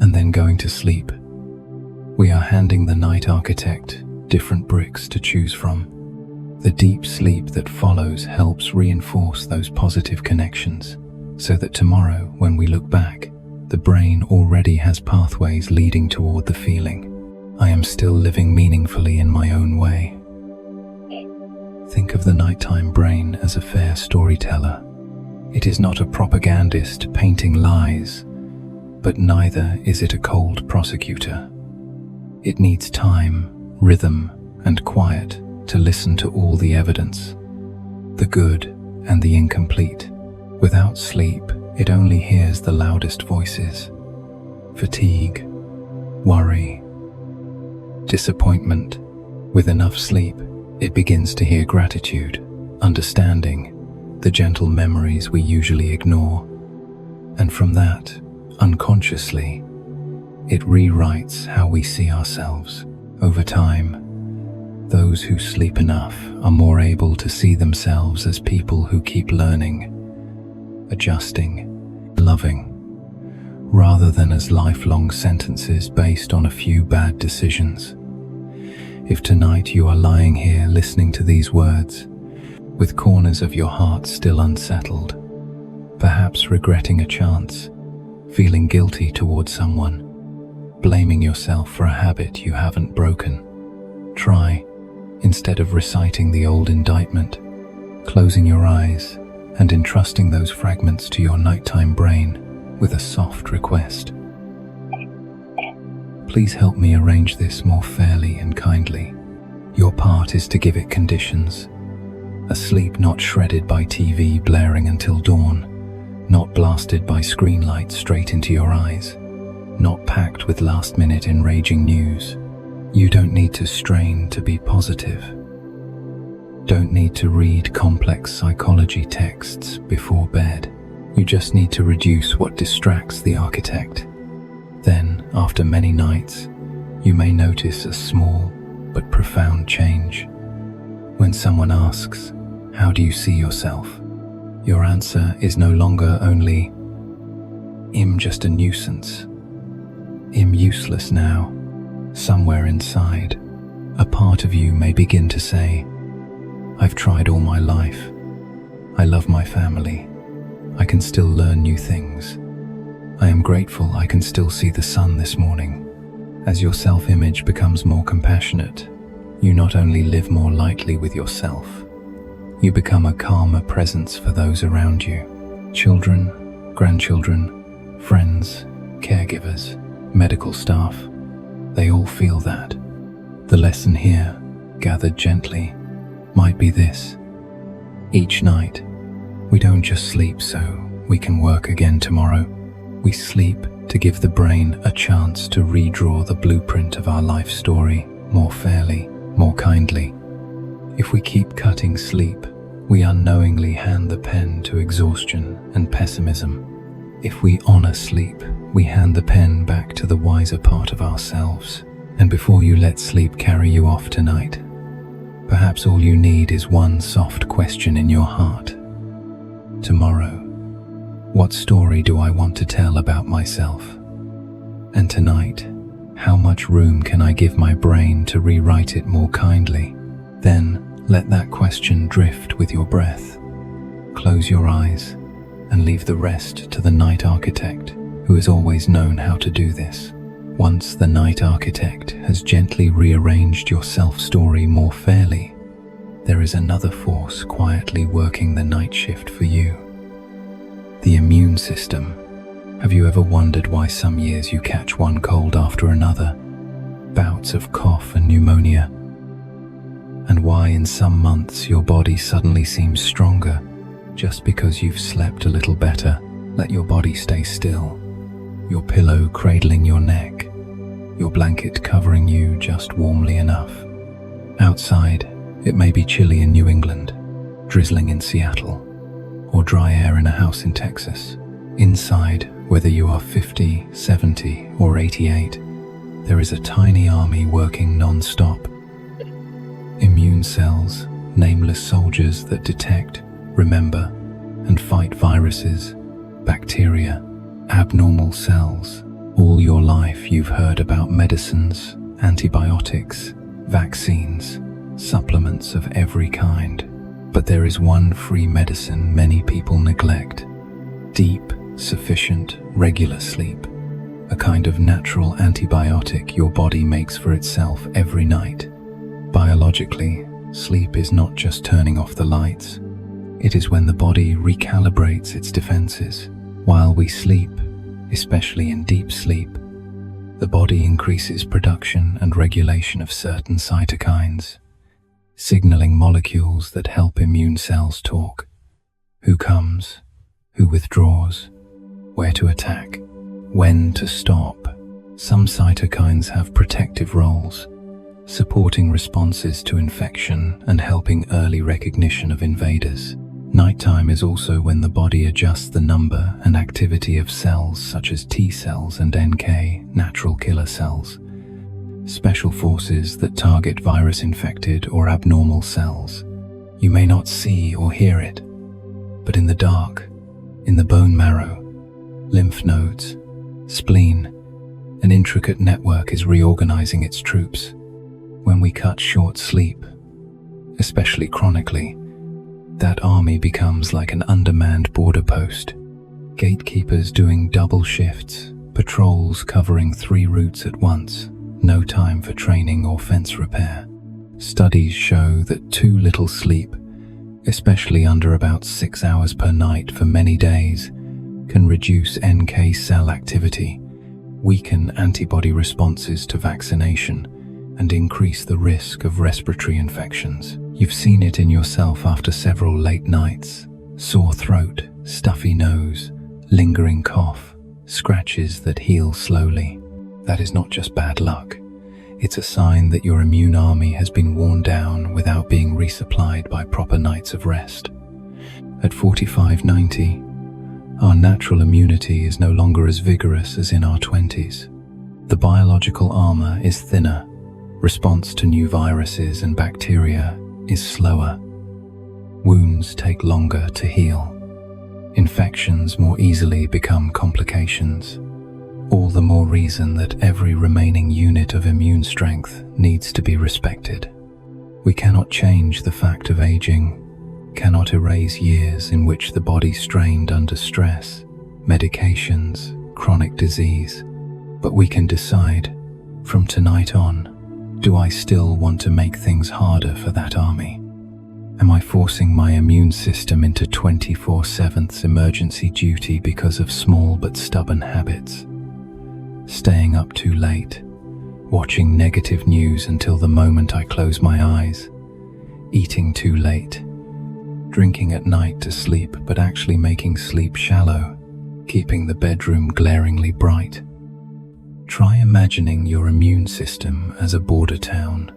and then going to sleep, we are handing the night architect different bricks to choose from. The deep sleep that follows helps reinforce those positive connections, so that tomorrow, when we look back, the brain already has pathways leading toward the feeling, I am still living meaningfully in my own way. Think of the nighttime brain as a fair storyteller. It is not a propagandist painting lies, but neither is it a cold prosecutor. It needs time, rhythm, and quiet to listen to all the evidence, the good and the incomplete. Without sleep, it only hears the loudest voices: fatigue, worry, disappointment. With enough sleep, it begins to hear gratitude, understanding, the gentle memories we usually ignore. And from that, unconsciously, it rewrites how we see ourselves. Over time, those who sleep enough are more able to see themselves as people who keep learning, adjusting, loving, rather than as lifelong sentences based on a few bad decisions. If tonight you are lying here listening to these words, with corners of your heart still unsettled, perhaps regretting a chance, feeling guilty towards someone, blaming yourself for a habit you haven't broken, try, instead of reciting the old indictment, closing your eyes and entrusting those fragments to your nighttime brain with a soft request. Please help me arrange this more fairly and kindly. Your part is to give it conditions. A sleep not shredded by TV blaring until dawn, not blasted by screen lights straight into your eyes, not packed with last-minute enraging news. You don't need to strain to be positive. Don't need to read complex psychology texts before bed. You just need to reduce what distracts the architect. Then, after many nights, you may notice a small but profound change. When someone asks, "How do you see yourself?" your answer is no longer only, "I'm just a nuisance. I'm useless now." Somewhere inside, a part of you may begin to say, "I've tried all my life. I love my family. I can still learn new things. I am grateful I can still see the sun this morning." As your self-image becomes more compassionate, you not only live more lightly with yourself, you become a calmer presence for those around you. Children, grandchildren, friends, caregivers, medical staff, they all feel that. The lesson here, gathered gently, might be this. Each night, we don't just sleep so we can work again tomorrow. We sleep to give the brain a chance to redraw the blueprint of our life story more fairly, more kindly. If we keep cutting sleep, we unknowingly hand the pen to exhaustion and pessimism. If we honor sleep, we hand the pen back to the wiser part of ourselves. And before you let sleep carry you off tonight, perhaps all you need is one soft question in your heart. Tomorrow, what story do I want to tell about myself? And tonight, how much room can I give my brain to rewrite it more kindly? Then let that question drift with your breath. Close your eyes and leave the rest to the night architect, who has always known how to do this. Once the night architect has gently rearranged your self-story more fairly, there is another force quietly working the night shift for you. The immune system. Have you ever wondered why some years you catch one cold after another, bouts of cough and pneumonia, and why in some months your body suddenly seems stronger just because you've slept a little better? Let your body stay still, your pillow cradling your neck, your blanket covering you just warmly enough. Outside, it may be chilly in New England, drizzling in Seattle, or dry air in a house in Texas. Inside, whether you are 50, 70, or 88, there is a tiny army working non-stop. Immune cells, nameless soldiers that detect, remember, and fight viruses, bacteria, abnormal cells. All your life you've heard about medicines, antibiotics, vaccines, supplements of every kind. But there is one free medicine many people neglect. Deep, sufficient, regular sleep. A kind of natural antibiotic your body makes for itself every night. Biologically, sleep is not just turning off the lights. It is when the body recalibrates its defenses. While we sleep, especially in deep sleep, the body increases production and regulation of certain cytokines, signaling molecules that help immune cells talk. Who comes, who withdraws, where to attack, when to stop. Some cytokines have protective roles, supporting responses to infection and helping early recognition of invaders. Nighttime is also when the body adjusts the number and activity of cells such as T cells and NK, natural killer cells, special forces that target virus-infected or abnormal cells. You may not see or hear it, but in the dark, in the bone marrow, lymph nodes, spleen, an intricate network is reorganizing its troops. When we cut short sleep, especially chronically, that army becomes like an undermanned border post. Gatekeepers doing double shifts, patrols covering 3 routes at once, no time for training or fence repair. Studies show that too little sleep, especially under about 6 hours per night for many days, can reduce NK cell activity, weaken antibody responses to vaccination, and increase the risk of respiratory infections. You've seen it in yourself after several late nights. Sore throat, stuffy nose, lingering cough, scratches that heal slowly. That is not just bad luck. It's a sign that your immune army has been worn down without being resupplied by proper nights of rest. At 45-90, our natural immunity is no longer as vigorous as in our 20s. The biological armor is thinner. Response to new viruses and bacteria is slower. Wounds take longer to heal. Infections more easily become complications. All the more reason that every remaining unit of immune strength needs to be respected. We cannot change the fact of aging, cannot erase years in which the body strained under stress, medications, chronic disease, but we can decide, from tonight on, Do I still want to make things harder for that army? Am I forcing my immune system into 24/7 emergency duty because of small but stubborn habits? Staying up too late, watching negative news until the moment I close my eyes, eating too late, drinking at night to sleep but actually making sleep shallow, keeping the bedroom glaringly bright. Try imagining your immune system as a border town.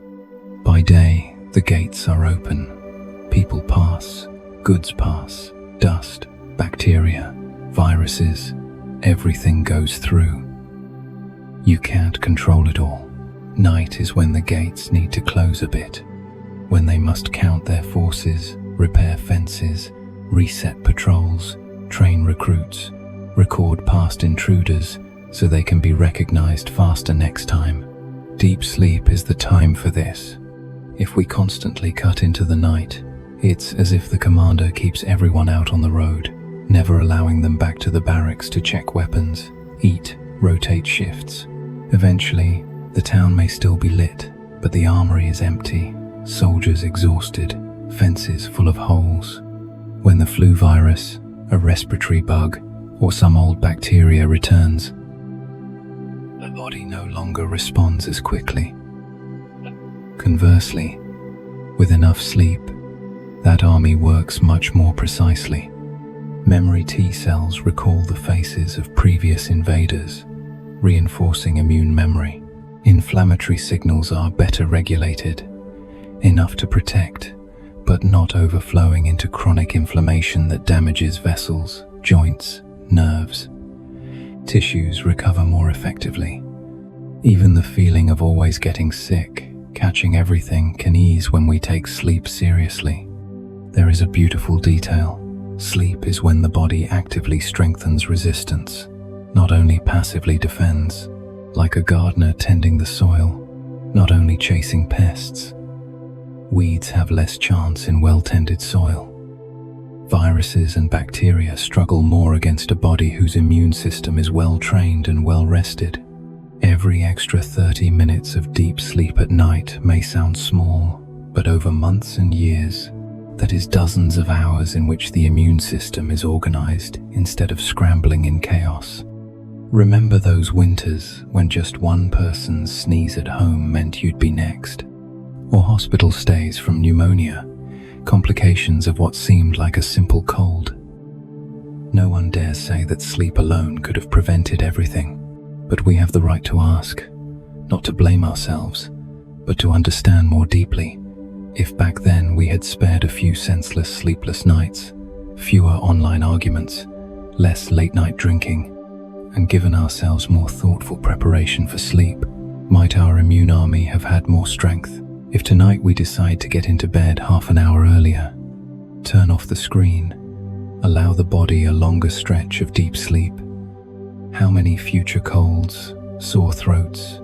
By day, the gates are open. People pass, goods pass, dust, bacteria, viruses, everything goes through. You can't control it all. Night is when the gates need to close a bit, when they must count their forces, repair fences, reset patrols, train recruits, record past intruders so they can be recognized faster next time. Deep sleep is the time for this. If we constantly cut into the night, it's as if the commander keeps everyone out on the road, never allowing them back to the barracks to check weapons, eat, rotate shifts. Eventually, the town may still be lit, but the armory is empty, soldiers exhausted, fences full of holes. When the flu virus, a respiratory bug, or some old bacteria returns, the body no longer responds as quickly. Conversely, with enough sleep, that army works much more precisely. Memory T cells recall the faces of previous invaders, reinforcing immune memory. Inflammatory signals are better regulated, enough to protect, but not overflowing into chronic inflammation that damages vessels, joints, nerves. Tissues recover more effectively. Even the feeling of always getting sick, catching everything, can ease when we take sleep seriously. There is a beautiful detail. Sleep is when the body actively strengthens resistance, not only passively defends, like a gardener tending the soil, not only chasing pests. Weeds have less chance in well-tended soil. Viruses and bacteria struggle more against a body whose immune system is well-trained and well-rested. Every extra 30 minutes of deep sleep at night may sound small, but over months and years, that is dozens of hours in which the immune system is organized instead of scrambling in chaos. Remember those winters when just one person's sneeze at home meant you'd be next? Or hospital stays from pneumonia, complications of what seemed like a simple cold. No one dares say that sleep alone could have prevented everything, but we have the right to ask, not to blame ourselves, but to understand more deeply. If back then we had spared a few senseless sleepless nights, fewer online arguments, less late-night drinking, and given ourselves more thoughtful preparation for sleep, might our immune army have had more strength? If tonight we decide to get into bed half an hour earlier, turn off the screen, allow the body a longer stretch of deep sleep, how many future colds, sore throats,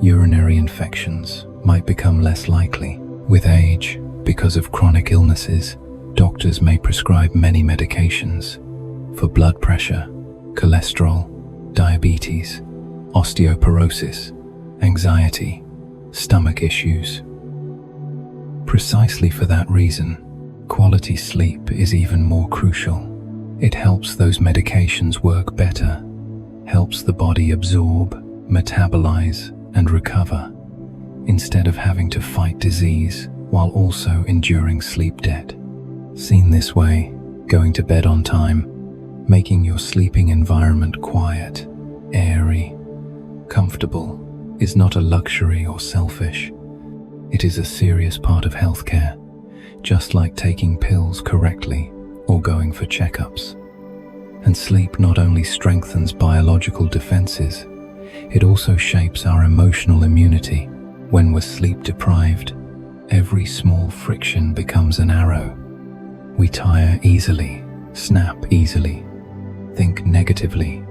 urinary infections might become less likely? With age, because of chronic illnesses, doctors may prescribe many medications for blood pressure, cholesterol, diabetes, osteoporosis, anxiety, stomach issues. Precisely for that reason, quality sleep is even more crucial. It helps those medications work better, helps the body absorb, metabolize, and recover, instead of having to fight disease while also enduring sleep debt. Seen this way, going to bed on time, making your sleeping environment quiet, airy, comfortable, is not a luxury or selfish. It is a serious part of healthcare, just like taking pills correctly or going for checkups. And sleep not only strengthens biological defenses, it also shapes our emotional immunity. When we're sleep deprived, every small friction becomes an arrow. We tire easily, snap easily, think negatively.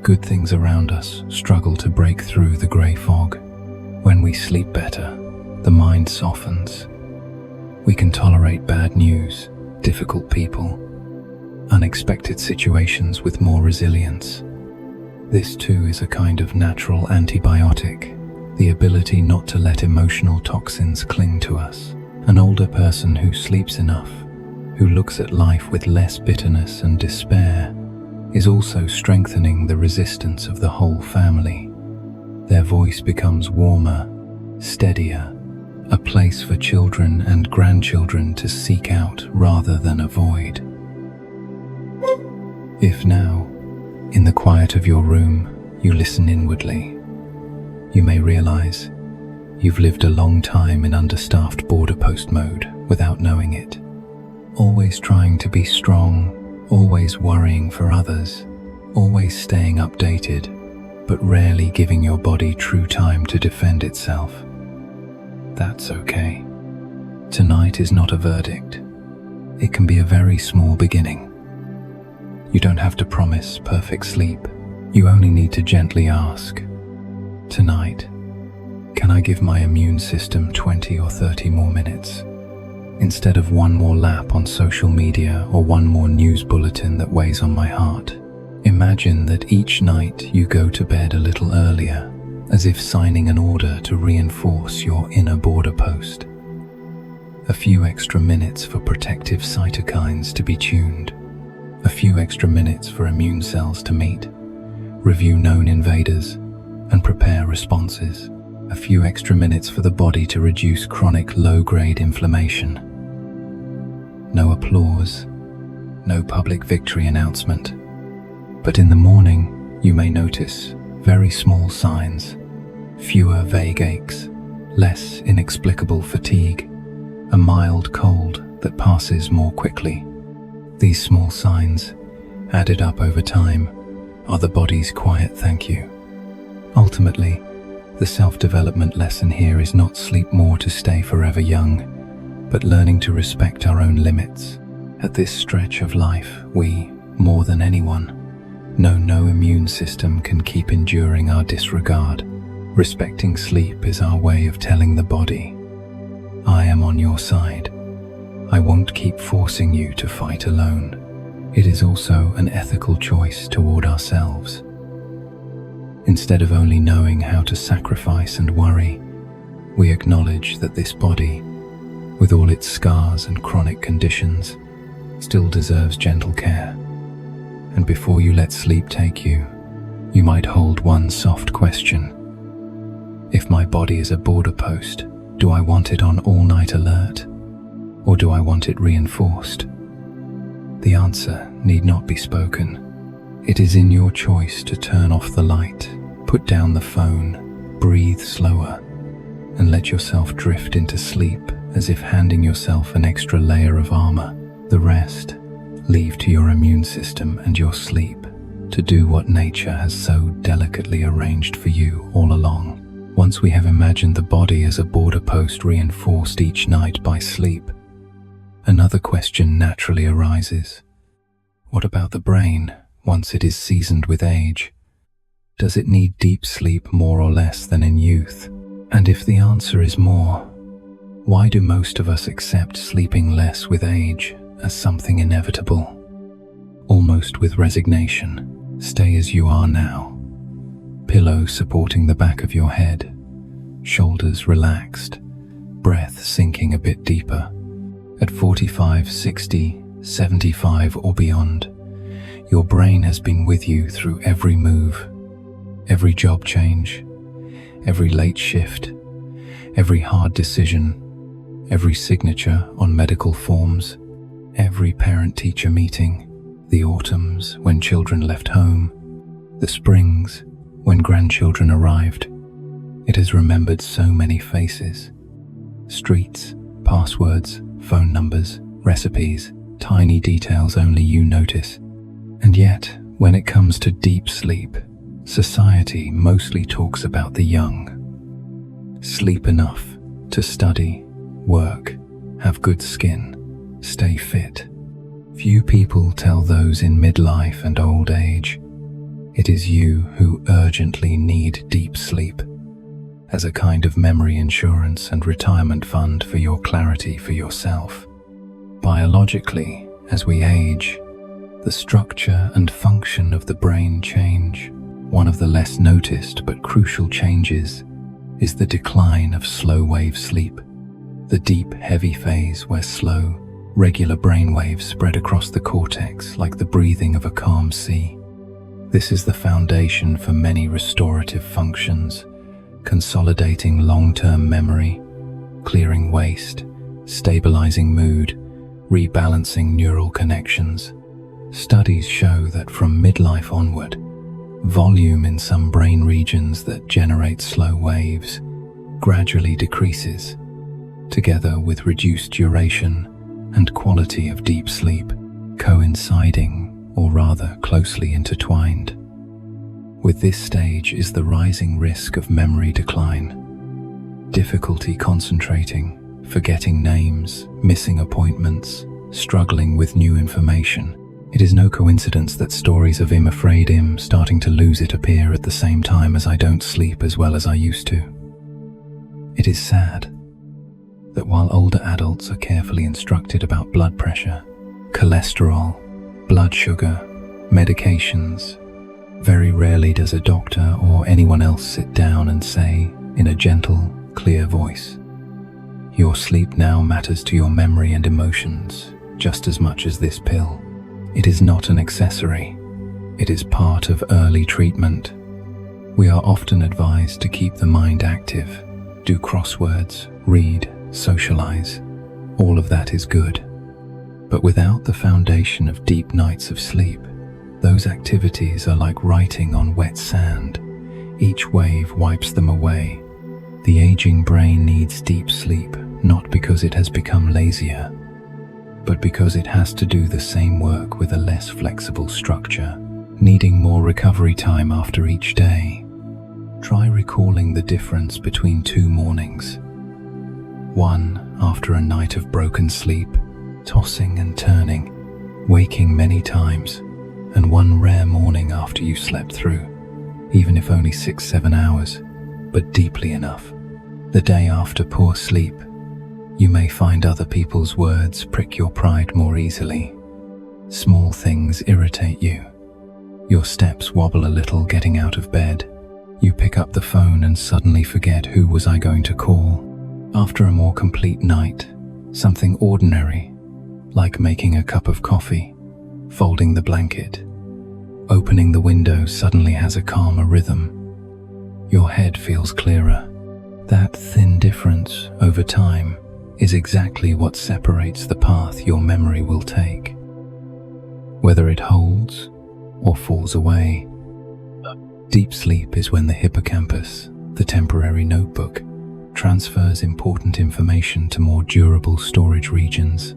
Good things around us struggle to break through the grey fog. When we sleep better, the mind softens. We can tolerate bad news, difficult people, unexpected situations with more resilience. This too is a kind of natural antibiotic the ability not to let emotional toxins cling to us. An older person who sleeps enough, who looks at life with less bitterness and despair, is also strengthening the resistance of the whole family. Their voice becomes warmer, steadier, a place for children and grandchildren to seek out rather than avoid. If now, in the quiet of your room, you listen inwardly, you may realize you've lived a long time in understaffed border post mode without knowing it. Always trying to be strong, always worrying for others, always staying updated, but rarely giving your body true time to defend itself. That's okay. Tonight is not a verdict. It can be a very small beginning. You don't have to promise perfect sleep. You only need to gently ask, tonight, can I give my immune system 20 or 30 more minutes? Instead of one more lap on social media or one more news bulletin that weighs on my heart, imagine that each night you go to bed a little earlier, as if signing an order to reinforce your inner border post. A few extra minutes for protective cytokines to be tuned, a few extra minutes for immune cells to meet, review known invaders, and prepare responses. A few extra minutes for the body to reduce chronic low-grade inflammation. No applause, no public victory announcement. But in the morning, you may notice very small signs, fewer vague aches, less inexplicable fatigue, a mild cold that passes more quickly. These small signs, added up over time, are the body's quiet thank you. Ultimately, the self-development lesson here is not sleep more to stay forever young, but learning to respect our own limits. At this stretch of life, we, more than anyone, know no immune system can keep enduring our disregard. Respecting sleep is our way of telling the body, I am on your side. I won't keep forcing you to fight alone. It is also an ethical choice toward ourselves. Instead of only knowing how to sacrifice and worry, we acknowledge that this body, with all its scars and chronic conditions, still deserves gentle care. And before you let sleep take you, you might hold one soft question. If my body is a border post, do I want it on all-night alert? Or do I want it reinforced? The answer need not be spoken. It is in your choice to turn off the light, put down the phone, breathe slower, and let yourself drift into sleep as if handing yourself an extra layer of armor. The rest, leave to your immune system and your sleep to do what nature has so delicately arranged for you all along. Once we have imagined the body as a border post reinforced each night by sleep, another question naturally arises. What about the brain once it is seasoned with age? Does it need deep sleep more or less than in youth? And if the answer is more, why do most of us accept sleeping less with age as something inevitable? Almost with resignation, stay as you are now. Pillow supporting the back of your head, shoulders relaxed, breath sinking a bit deeper. At 45, 60, 75 or beyond, your brain has been with you through every move, every job change, every late shift, every hard decision, every signature on medical forms, every parent-teacher meeting, the autumns when children left home, the springs when grandchildren arrived. It has remembered so many faces, streets, passwords, phone numbers, recipes, tiny details only you notice. And yet, when it comes to deep sleep, society mostly talks about the young. Sleep enough to study, work, have good skin, stay fit. Few people tell those in midlife and old age, it is you who urgently need deep sleep, as a kind of memory insurance and retirement fund for your clarity for yourself. Biologically, as we age, the structure and function of the brain change. One of the less noticed but crucial changes is the decline of slow-wave sleep, the deep, heavy phase where slow, regular brainwaves spread across the cortex like the breathing of a calm sea. This is the foundation for many restorative functions, consolidating long-term memory, clearing waste, stabilizing mood, rebalancing neural connections. Studies show that from midlife onward, volume in some brain regions that generate slow waves gradually decreases, together with reduced duration and quality of deep sleep, coinciding, or rather closely intertwined. With this stage is the rising risk of memory decline, difficulty concentrating, forgetting names, missing appointments, struggling with new information. It is no coincidence that stories of "I'm afraid I'm starting to lose it" appear at the same time as "I don't sleep as well as I used to." It is sad that while older adults are carefully instructed about blood pressure, cholesterol, blood sugar, medications, very rarely does a doctor or anyone else sit down and say, in a gentle, clear voice, "Your sleep now matters to your memory and emotions just as much as this pill." It is not an accessory. It is part of early treatment. We are often advised to keep the mind active, do crosswords, read, socialize. All of that is good. But without the foundation of deep nights of sleep, those activities are like writing on wet sand. Each wave wipes them away. The aging brain needs deep sleep, not because it has become lazier, but because it has to do the same work with a less flexible structure, needing more recovery time after each day. Try recalling the difference between 2 mornings. One after a night of broken sleep, tossing and turning, waking many times, and one rare morning after you slept through, even if only 6-7 hours, but deeply enough. The day after poor sleep, you may find other people's words prick your pride more easily. Small things irritate you. Your steps wobble a little getting out of bed. You pick up the phone and suddenly forget who was I going to call. After a more complete night, something ordinary, like making a cup of coffee, folding the blanket, opening the window suddenly has a calmer rhythm. Your head feels clearer. That thin difference over time is exactly what separates the path your memory will take, whether it holds or falls away. Deep sleep is when the hippocampus, the temporary notebook, transfers important information to more durable storage regions,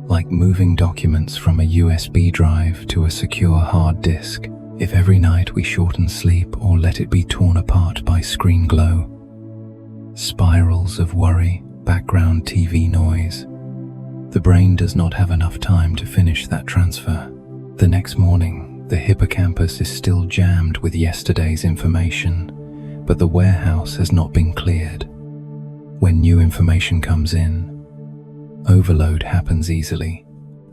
like moving documents from a USB drive to a secure hard disk. If every night we shorten sleep or let it be torn apart by screen glow, spirals of worry, background TV noise, the brain does not have enough time to finish that transfer. The next morning, the hippocampus is still jammed with yesterday's information, but the warehouse has not been cleared. When new information comes in, overload happens easily,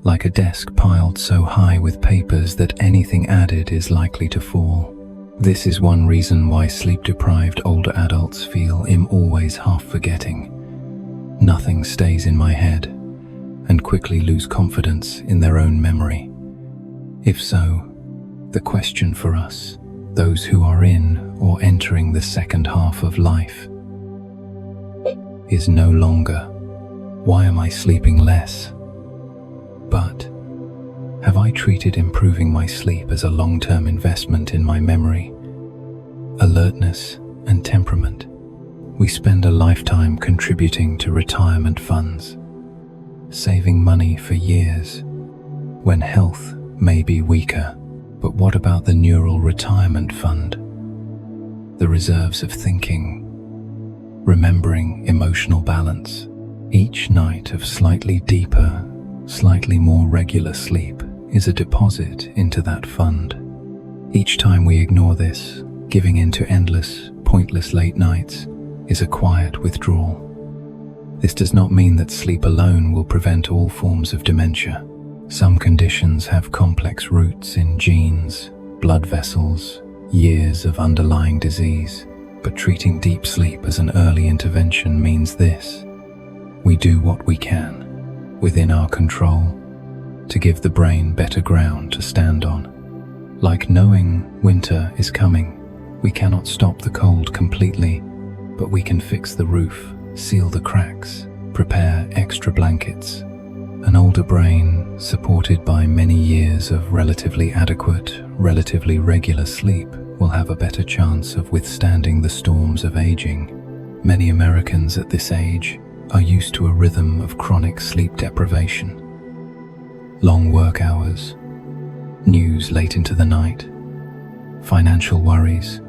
like a desk piled so high with papers that anything added is likely to fall. This is one reason why sleep-deprived older adults feel I'm always half forgetting. Nothing stays in my head, and quickly lose confidence in their own memory. If so, the question for us, those who are in or entering the second half of life, is no longer, why am I sleeping less? But, have I treated improving my sleep as a long-term investment in my memory, alertness, and temperament? We spend a lifetime contributing to retirement funds, saving money for years, when health may be weaker. But what about the neural retirement fund? The reserves of thinking, remembering, emotional balance. Each night of slightly deeper, slightly more regular sleep is a deposit into that fund. Each time we ignore this, giving in to endless, pointless late nights, is a quiet withdrawal. This does not mean that sleep alone will prevent all forms of dementia. Some conditions have complex roots in genes, blood vessels, years of underlying disease. But treating deep sleep as an early intervention means this: we do what we can, within our control, to give the brain better ground to stand on. Like knowing winter is coming, we cannot stop the cold completely, but we can fix the roof, seal the cracks, prepare extra blankets. An older brain, supported by many years of relatively adequate, relatively regular sleep, will have a better chance of withstanding the storms of aging. Many Americans at this age are used to a rhythm of chronic sleep deprivation. Long work hours, news late into the night, financial worries,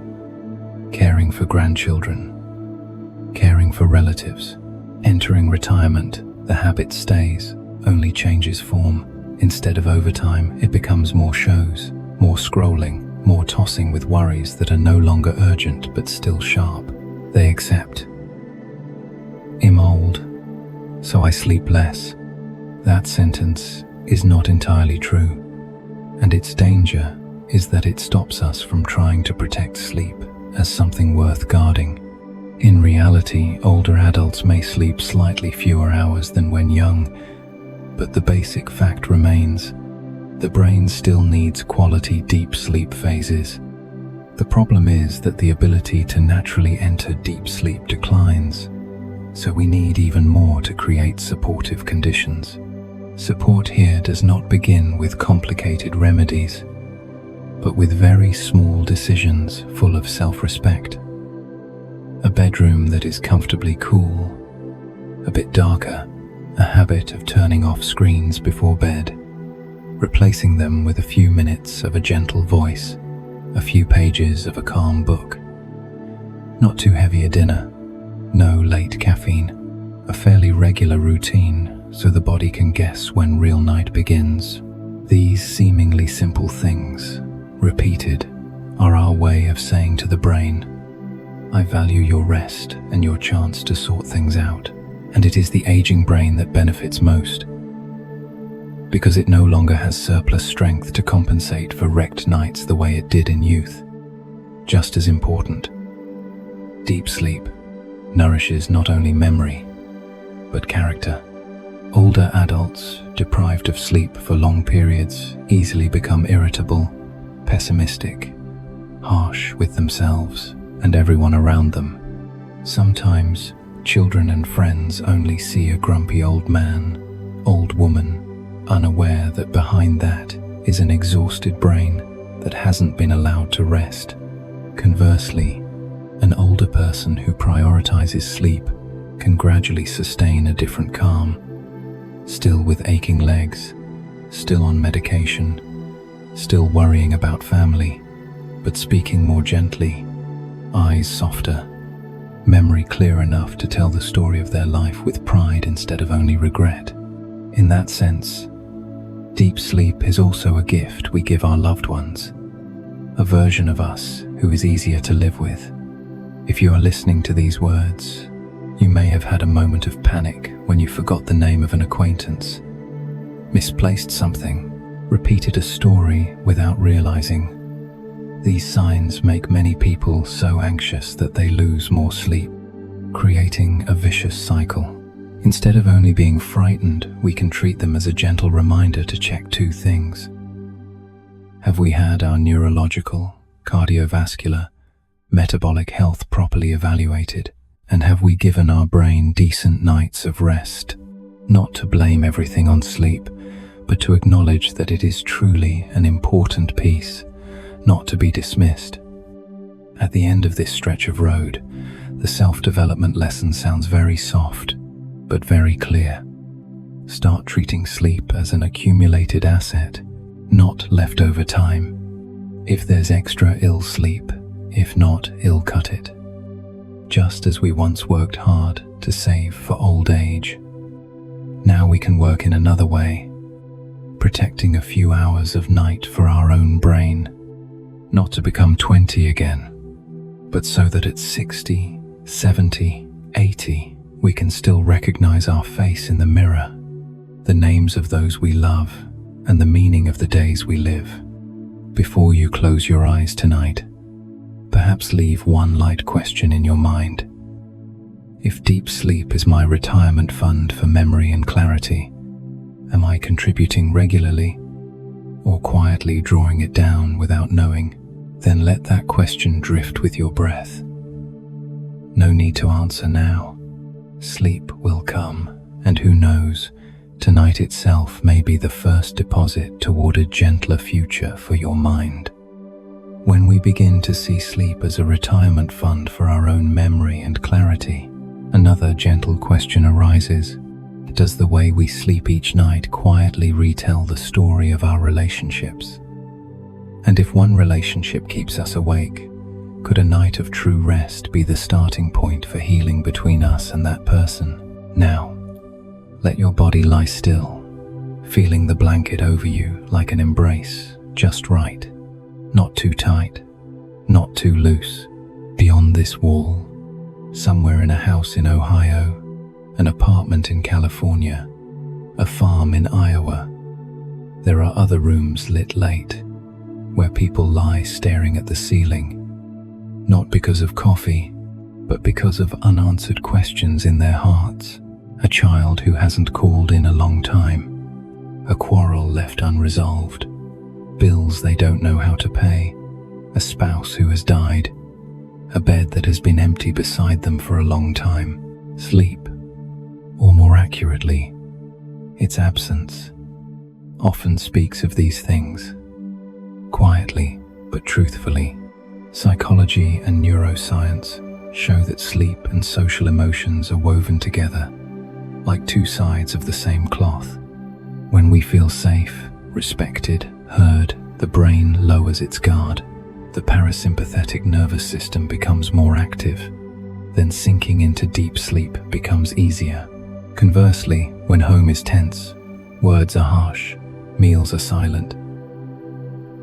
caring for grandchildren, caring for relatives. Entering retirement, the habit stays, only changes form. Instead of overtime, it becomes more shows, more scrolling, more tossing with worries that are no longer urgent but still sharp. They accept. I'm old, so I sleep less. That sentence is not entirely true, and its danger is that it stops us from trying to protect sleep as something worth guarding. In reality, older adults may sleep slightly fewer hours than when young, but the basic fact remains: the brain still needs quality deep sleep phases. The problem is that the ability to naturally enter deep sleep declines, so we need even more to create supportive conditions. Support here does not begin with complicated remedies, but with very small decisions full of self-respect. A bedroom that is comfortably cool, a bit darker, a habit of turning off screens before bed, replacing them with a few minutes of a gentle voice, a few pages of a calm book. Not too heavy a dinner, no late caffeine, a fairly regular routine so the body can guess when real night begins. These seemingly simple things, repeated, are our way of saying to the brain, I value your rest and your chance to sort things out. And it is the aging brain that benefits most, because it no longer has surplus strength to compensate for wrecked nights the way it did in youth. Just as important, deep sleep nourishes not only memory, but character. Older adults, deprived of sleep for long periods, easily become irritable, pessimistic, harsh with themselves and everyone around them. Sometimes, children and friends only see a grumpy old man, old woman, unaware that behind that is an exhausted brain that hasn't been allowed to rest. Conversely, an older person who prioritizes sleep can gradually sustain a different calm, still with aching legs, still on medication, still worrying about family, but speaking more gently, eyes softer, memory clear enough to tell the story of their life with pride instead of only regret. In that sense, deep sleep is also a gift we give our loved ones, a version of us who is easier to live with. If you are listening to these words, you may have had a moment of panic when you forgot the name of an acquaintance, misplaced something, repeated a story without realizing. These signs make many people so anxious that they lose more sleep, creating a vicious cycle. Instead of only being frightened, we can treat them as a gentle reminder to check two things. Have we had our neurological, cardiovascular, metabolic health properly evaluated? And have we given our brain decent nights of rest? Not to blame everything on sleep, but to acknowledge that it is truly an important piece, not to be dismissed. At the end of this stretch of road, the self-development lesson sounds very soft, but very clear. Start treating sleep as an accumulated asset, not leftover time. If there's extra, ill sleep. If not, ill cut it. Just as we once worked hard to save for old age, now we can work in another way, protecting a few hours of night for our own brain, not to become 20 again, but so that at 60, 70, 80, we can still recognize our face in the mirror, the names of those we love, and the meaning of the days we live. Before you close your eyes tonight, perhaps perhaps leave one light question in your mind. If deep sleep is my retirement fund for memory and clarity, am I contributing regularly or quietly drawing it down without knowing? Then let that question drift with your breath. No need to answer now. Sleep will come, and who knows, tonight itself may be the first deposit toward a gentler future for your mind. When we begin to see sleep as a retirement fund for our own memory and clarity, another gentle question arises. Does the way we sleep each night quietly retell the story of our relationships? And if one relationship keeps us awake, could a night of true rest be the starting point for healing between us and that person? Now, let your body lie still, feeling the blanket over you like an embrace, just right. Not too tight, not too loose. Beyond this wall, somewhere in a house in Ohio, an apartment in California, a farm in Iowa, there are other rooms lit late, where people lie staring at the ceiling, not because of coffee, but because of unanswered questions in their hearts. A child who hasn't called in a long time, a quarrel left unresolved, bills they don't know how to pay, a spouse who has died, a bed that has been empty beside them for a long time. Sleep, or more accurately, its absence, often speaks of these things. Quietly, but truthfully, psychology and neuroscience show that sleep and social emotions are woven together, like two sides of the same cloth. When we feel safe, respected, heard, the brain lowers its guard. The parasympathetic nervous system becomes more active. Then sinking into deep sleep becomes easier. Conversely, when home is tense, words are harsh, meals are silent,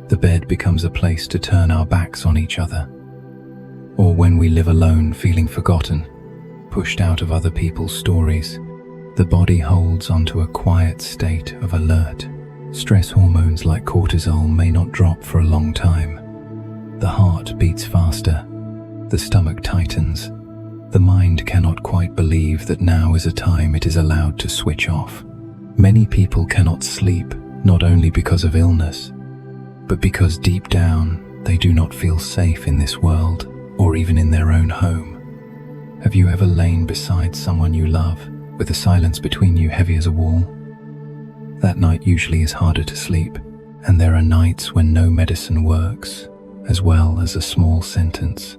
the bed becomes a place to turn our backs on each other. Or when we live alone feeling forgotten, pushed out of other people's stories, the body holds onto a quiet state of alert. Stress hormones like cortisol may not drop for a long time. The heart beats faster, the stomach tightens. The mind cannot quite believe that now is a time it is allowed to switch off. Many people cannot sleep, not only because of illness, but because deep down they do not feel safe in this world, or even in their own home. Have you ever lain beside someone you love, with the silence between you heavy as a wall? That night usually is harder to sleep, and there are nights when no medicine works, as well as a small sentence.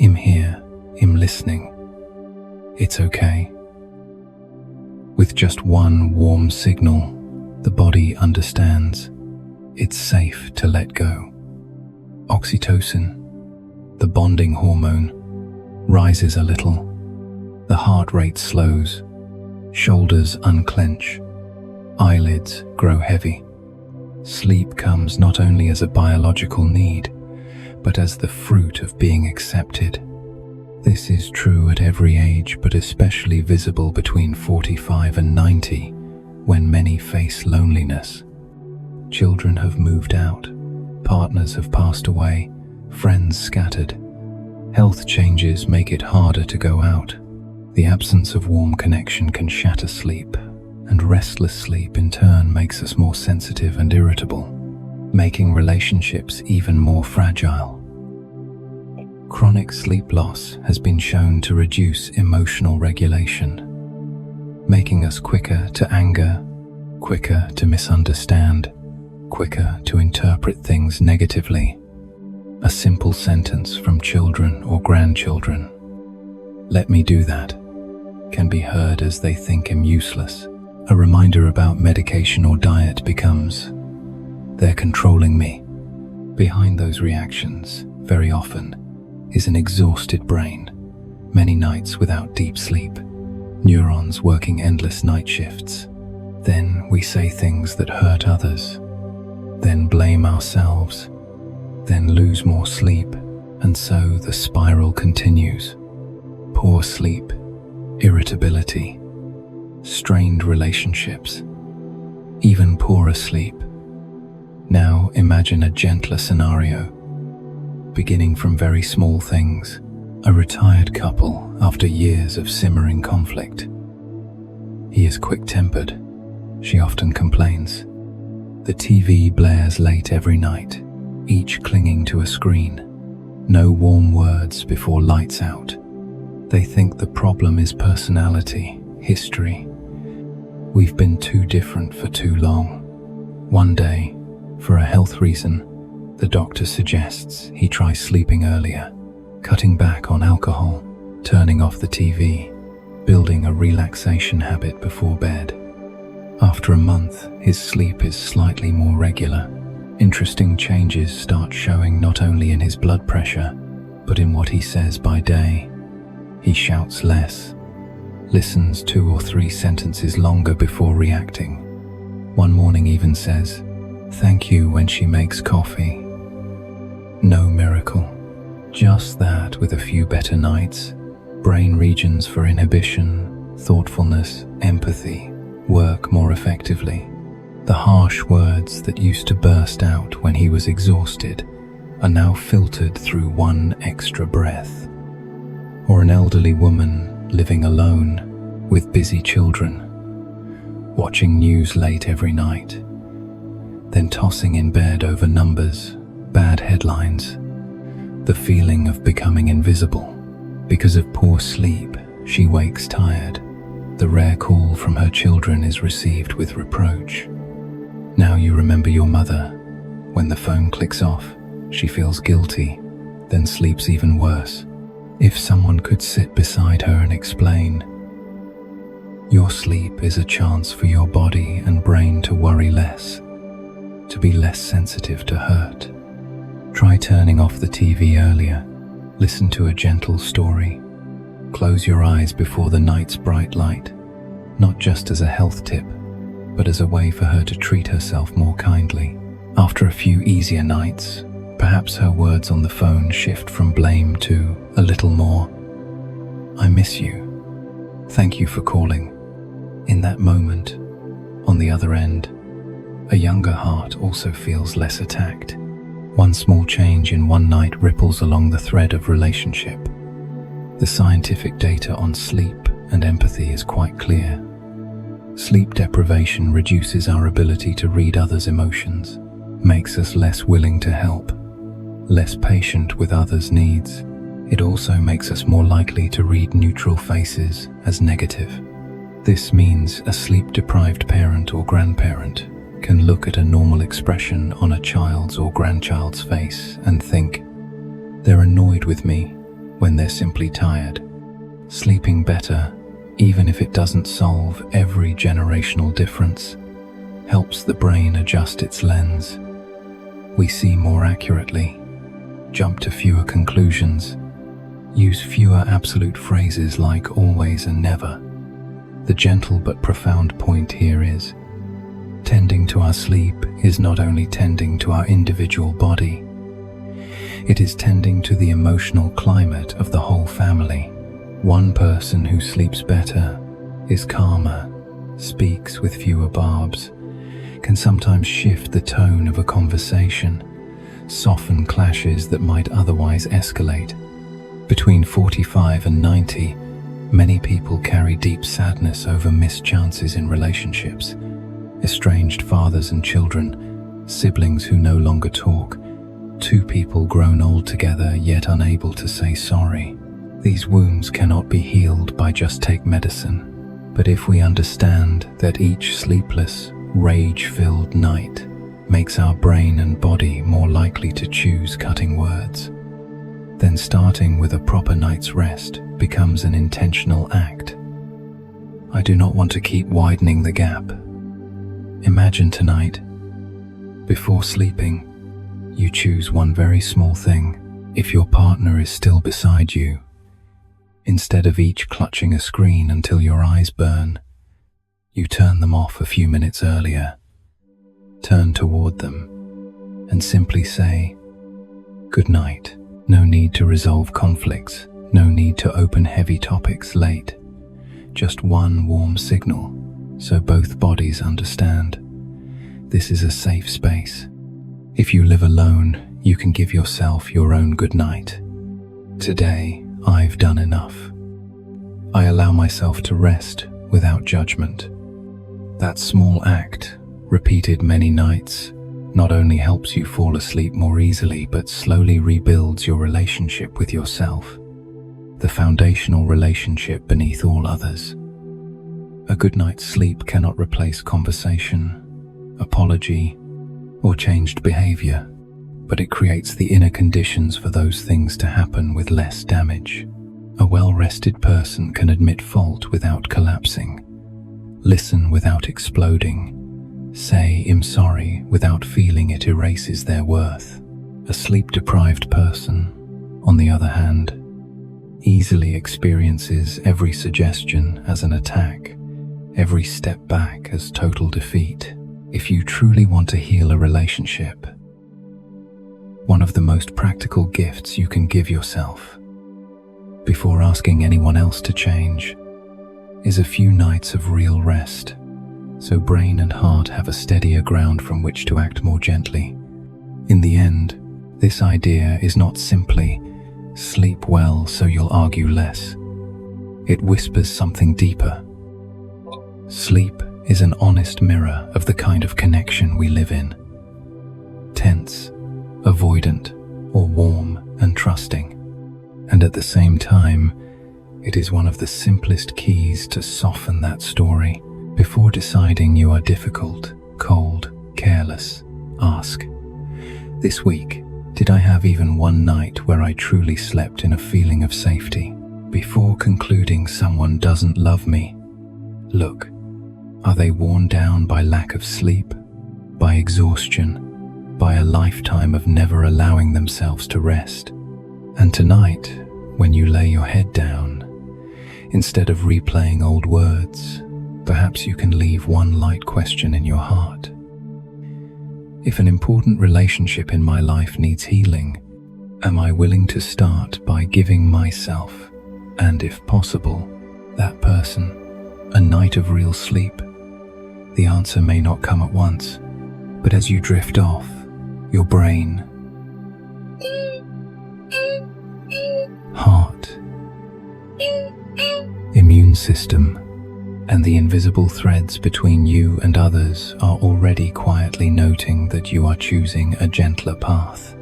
I'm here, I'm listening. It's okay. With just one warm signal, the body understands. It's safe to let go. Oxytocin, the bonding hormone, rises a little. The heart rate slows, shoulders unclench, eyelids grow heavy. Sleep comes not only as a biological need, but as the fruit of being accepted. This is true at every age, but especially visible between 45 and 90, when many face loneliness. Children have moved out, partners have passed away, friends scattered. Health changes make it harder to go out. The absence of warm connection can shatter sleep, and restless sleep in turn makes us more sensitive and irritable, making relationships even more fragile. Chronic sleep loss has been shown to reduce emotional regulation, making us quicker to anger, quicker to misunderstand, quicker to interpret things negatively. A simple sentence from children or grandchildren, "Let me do that," can be heard as they think I'm useless. A reminder about medication or diet becomes, "They're controlling me." Behind those reactions, very often, is an exhausted brain, many nights without deep sleep, neurons working endless night shifts. Then we say things that hurt others, then blame ourselves, then lose more sleep, and so the spiral continues. Poor sleep, irritability, strained relationships, even poorer sleep. Now imagine a gentler scenario. beginning from very small things. A retired couple after years of simmering conflict. He is quick-tempered. She often complains. The TV blares late every night, each clinging to a screen. No warm words before lights out. They think the problem is personality, history. We've been too different for too long. One day, for a health reason, the doctor suggests he try sleeping earlier, cutting back on alcohol, turning off the TV, building a relaxation habit before bed. After a month, his sleep is slightly more regular. Interesting changes start showing not only in his blood pressure, but in what he says by day. He shouts less, listens 2 or 3 sentences longer before reacting. One morning even says, "Thank you" when she makes coffee. No miracle, just that with a few better nights, brain regions for inhibition, thoughtfulness, empathy work more effectively. The harsh words that used to burst out when he was exhausted are now filtered through one extra breath. Or an elderly woman living alone with busy children, watching news late every night, then tossing in bed over numbers, bad headlines, the feeling of becoming invisible. Because of poor sleep, she wakes tired. The rare call from her children is received with reproach. Now you remember your mother. When the phone clicks off, she feels guilty, then sleeps even worse. If someone could sit beside her and explain, your sleep is a chance for your body and brain to worry less, to be less sensitive to hurt. Try turning off the TV earlier. Listen to a gentle story. Close your eyes before the night's bright light, not just as a health tip, but as a way for her to treat herself more kindly. After a few easier nights, perhaps her words on the phone shift from blame to a little more, "I miss you. Thank you for calling." In that moment, on the other end, a younger heart also feels less attacked. One small change in one night ripples along the thread of relationship. The scientific data on sleep and empathy is quite clear. Sleep deprivation reduces our ability to read others' emotions, makes us less willing to help, less patient with others' needs. It also makes us more likely to read neutral faces as negative. This means a sleep-deprived parent or grandparent can look at a normal expression on a child's or grandchild's face and think, "They're annoyed with me," when they're simply tired. Sleeping better, even if it doesn't solve every generational difference, helps the brain adjust its lens. We see more accurately, jump to fewer conclusions, use fewer absolute phrases like always and never. The gentle but profound point here is, tending to our sleep is not only tending to our individual body, it is tending to the emotional climate of the whole family. One person who sleeps better is calmer, speaks with fewer barbs, can sometimes shift the tone of a conversation, soften clashes that might otherwise escalate. Between 45 and 90, many people carry deep sadness over missed chances in relationships, estranged fathers and children, siblings who no longer talk, 2 people grown old together yet unable to say sorry. These wounds cannot be healed by just take medicine, but if we understand that each sleepless, rage-filled night makes our brain and body more likely to choose cutting words, then starting with a proper night's rest becomes an intentional act. I do not want to keep widening the gap. Imagine tonight, before sleeping, you choose one very small thing. If your partner is still beside you, instead of each clutching a screen until your eyes burn, you turn them off a few minutes earlier. Turn toward them and simply say, "Good night." No need to resolve conflicts, no need to open heavy topics late. Just one warm signal, so both bodies understand. This is a safe space. If you live alone, you can give yourself your own good night. Today, I've done enough. I allow myself to rest without judgment. That small act, repeated many nights, not only helps you fall asleep more easily, but slowly rebuilds your relationship with yourself, the foundational relationship beneath all others. A good night's sleep cannot replace conversation, apology, or changed behavior, but it creates the inner conditions for those things to happen with less damage. A well-rested person can admit fault without collapsing, listen without exploding, say "I'm sorry" without feeling it erases their worth. A sleep-deprived person, on the other hand, easily experiences every suggestion as an attack, every step back as total defeat. If you truly want to heal a relationship, one of the most practical gifts you can give yourself, before asking anyone else to change, is a few nights of real rest, so brain and heart have a steadier ground from which to act more gently. In the end, this idea is not simply sleep well so you'll argue less. It whispers something deeper. Sleep is an honest mirror of the kind of connection we live in. Tense, avoidant, or warm and trusting. And at the same time, it is one of the simplest keys to soften that story. Before deciding you are difficult, cold, careless, ask, this week, did I have even one night where I truly slept in a feeling of safety? Before concluding someone doesn't love me, look, are they worn down by lack of sleep, by exhaustion, by a lifetime of never allowing themselves to rest? And tonight, when you lay your head down, instead of replaying old words, perhaps you can leave one light question in your heart. If an important relationship in my life needs healing, am I willing to start by giving myself, and if possible, that person, a night of real sleep? The answer may not come at once, but as you drift off, your brain, heart, immune system, and the invisible threads between you and others are already quietly noting that you are choosing a gentler path.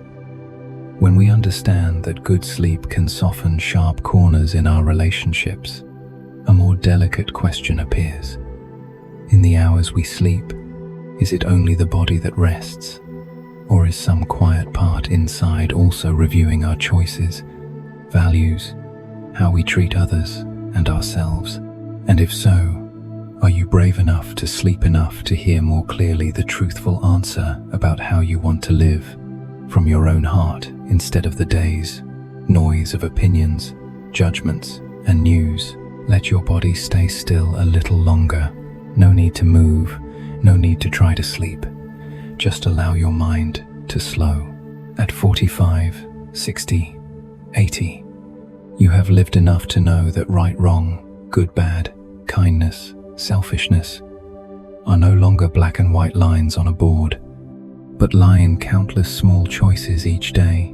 When we understand that good sleep can soften sharp corners in our relationships, a more delicate question appears. In the hours we sleep, is it only the body that rests? Or is some quiet part inside also reviewing our choices, values, how we treat others and ourselves? And if so, are you brave enough to sleep enough to hear more clearly the truthful answer about how you want to live, from your own heart instead of the day's noise of opinions, judgments, and news? Let your body stay still a little longer. No need to move, no need to try to sleep. Just allow your mind to slow. At 45, 60, 80, you have lived enough to know that right, wrong, good, bad, kindness, selfishness are no longer black and white lines on a board, but lie in countless small choices each day.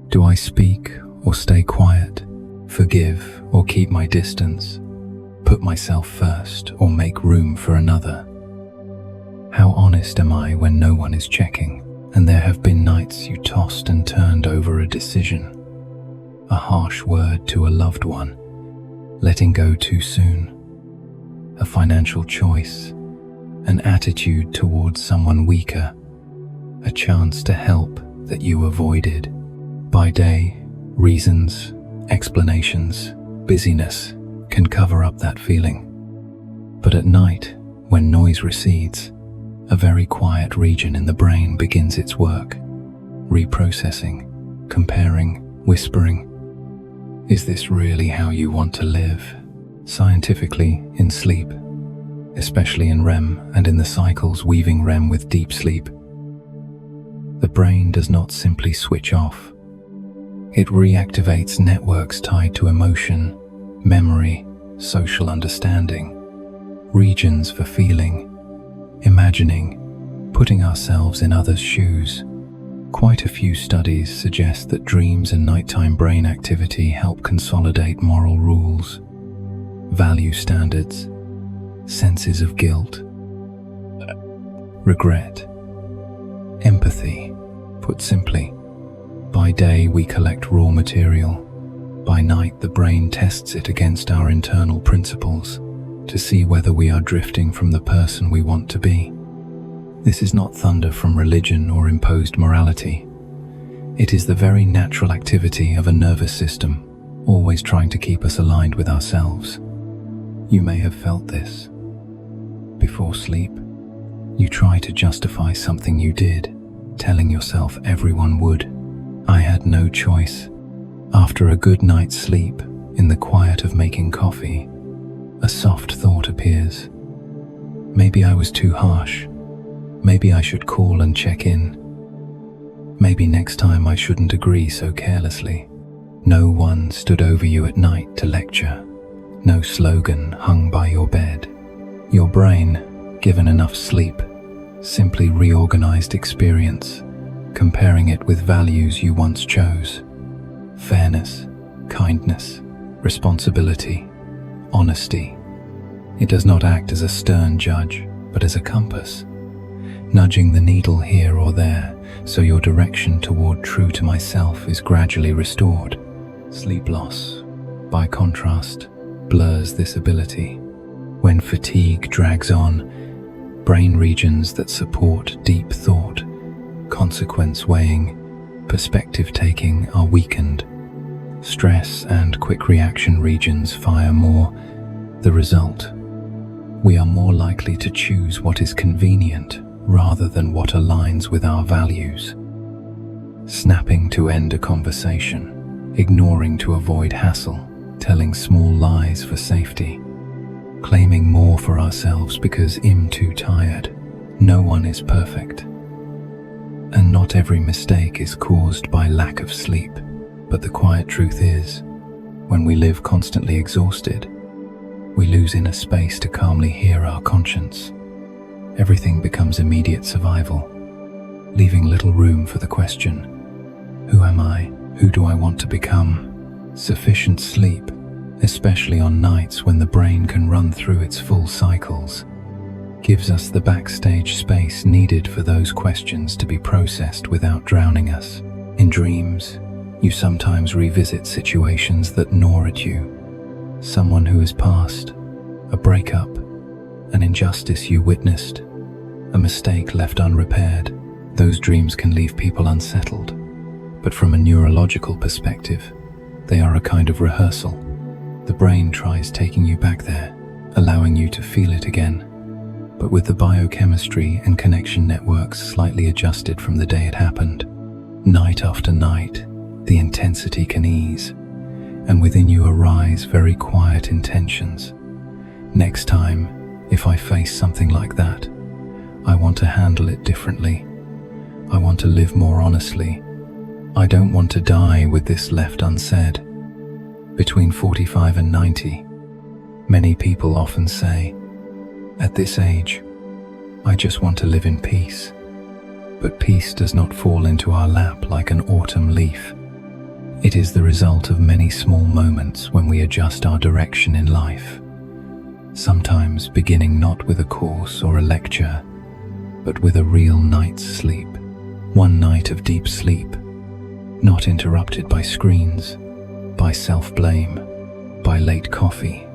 Do I speak or stay quiet? Forgive or keep my distance? Put myself first or make room for another? How honest am I when no one is checking? And there have been nights you tossed and turned over a decision, a harsh word to a loved one, letting go too soon, a financial choice, an attitude towards someone weaker, a chance to help that you avoided. By day, reasons, explanations, busyness can cover up that feeling. But at night, when noise recedes, a very quiet region in the brain begins its work, reprocessing, comparing, whispering. Is this really how you want to live? Scientifically, in sleep, especially in REM and in the cycles weaving REM with deep sleep, the brain does not simply switch off. It reactivates networks tied to emotion, memory, social understanding, regions for feeling, imagining, putting ourselves in others' shoes. Quite a few studies suggest that dreams and nighttime brain activity help consolidate moral rules, value standards, senses of guilt, regret, empathy. Put simply, by day we collect raw material. By night the brain tests it against our internal principles to see whether we are drifting from the person we want to be. This is not thunder from religion or imposed morality. It is the very natural activity of a nervous system, always trying to keep us aligned with ourselves. You may have felt this. Before sleep, you try to justify something you did, telling yourself everyone would. I had no choice. After a good night's sleep, in the quiet of making coffee, a soft thought appears. Maybe I was too harsh. Maybe I should call and check in. Maybe next time I shouldn't agree so carelessly. No one stood over you at night to lecture. No slogan hung by your bed. Your brain, given enough sleep, simply reorganized experience, comparing it with values you once chose. Fairness, kindness, responsibility, honesty. It does not act as a stern judge, but as a compass, nudging the needle here or there, so your direction toward true to myself is gradually restored. Sleep loss, by contrast, blurs this ability. When fatigue drags on, brain regions that support deep thought, consequence weighing, perspective taking are weakened. Stress and quick reaction regions fire more. The result, we are more likely to choose what is convenient rather than what aligns with our values. Snapping to end a conversation, ignoring to avoid hassle, telling small lies for safety, claiming more for ourselves because I'm too tired. No one is perfect. And not every mistake is caused by lack of sleep. But the quiet truth is, when we live constantly exhausted, we lose inner space to calmly hear our conscience. Everything becomes immediate survival, leaving little room for the question, who am I? Who do I want to become? Sufficient sleep, especially on nights when the brain can run through its full cycles, gives us the backstage space needed for those questions to be processed without drowning us. In dreams, you sometimes revisit situations that gnaw at you. Someone who has passed, a breakup, an injustice you witnessed, a mistake left unrepaired. Those dreams can leave people unsettled, but from a neurological perspective, they are a kind of rehearsal. The brain tries taking you back there, allowing you to feel it again, but with the biochemistry and connection networks slightly adjusted from the day it happened. Night after night, the intensity can ease, and within you arise very quiet intentions. Next time, if I face something like that, I want to handle it differently. I want to live more honestly. I don't want to die with this left unsaid. Between 45 and 90, many people often say, at this age, I just want to live in peace. But peace does not fall into our lap like an autumn leaf. It is the result of many small moments when we adjust our direction in life. Sometimes beginning not with a course or a lecture, but with a real night's sleep. One night of deep sleep, not interrupted by screens, by self-blame, by late coffee,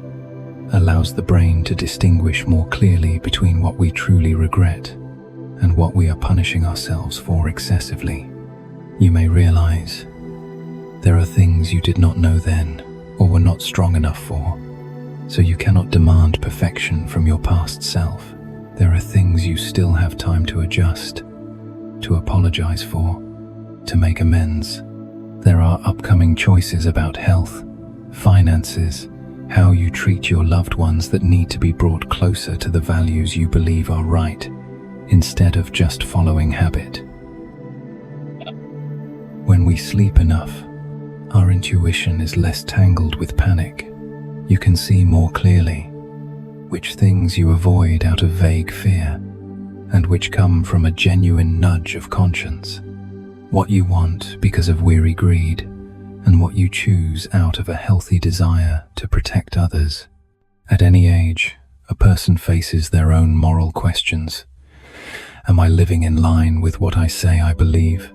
allows the brain to distinguish more clearly between what we truly regret and what we are punishing ourselves for excessively. You may realize there are things you did not know then or were not strong enough for, so you cannot demand perfection from your past self. There are things you still have time to adjust, to apologize for, to make amends. There are upcoming choices about health, finances, how you treat your loved ones that need to be brought closer to the values you believe are right, instead of just following habit. When we sleep enough, our intuition is less tangled with panic. You can see more clearly which things you avoid out of vague fear and which come from a genuine nudge of conscience. What you want because of weary greed, and what you choose out of a healthy desire to protect others. At any age, a person faces their own moral questions. Am I living in line with what I say I believe?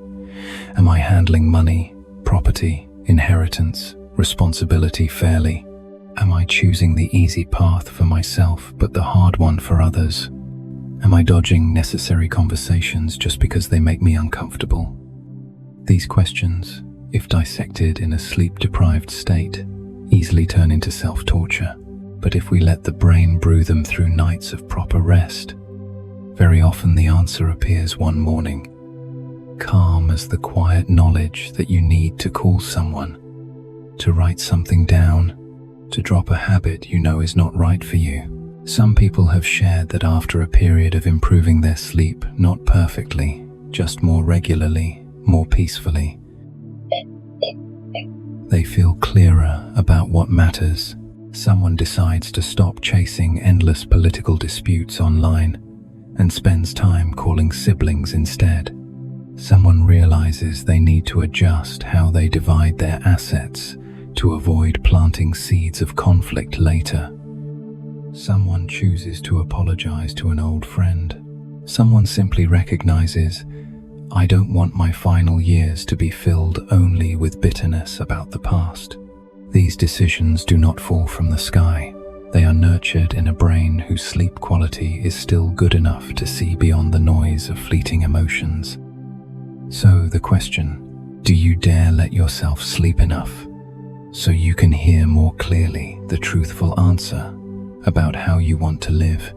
Am I handling money, property, inheritance, responsibility fairly? Am I choosing the easy path for myself but the hard one for others? Am I dodging necessary conversations just because they make me uncomfortable? These questions, if dissected in a sleep-deprived state, easily turn into self-torture. But if we let the brain brew them through nights of proper rest, very often the answer appears one morning, calm as the quiet knowledge that you need to call someone, to write something down, to drop a habit you know is not right for you. Some people have shared that after a period of improving their sleep, not perfectly, just more regularly, more peacefully, they feel clearer about what matters. Someone decides to stop chasing endless political disputes online and spends time calling siblings instead. Someone realizes they need to adjust how they divide their assets to avoid planting seeds of conflict later. Someone chooses to apologize to an old friend. Someone simply recognizes, I don't want my final years to be filled only with bitterness about the past. These decisions do not fall from the sky. They are nurtured in a brain whose sleep quality is still good enough to see beyond the noise of fleeting emotions. So the question, do you dare let yourself sleep enough so you can hear more clearly the truthful answer about how you want to live?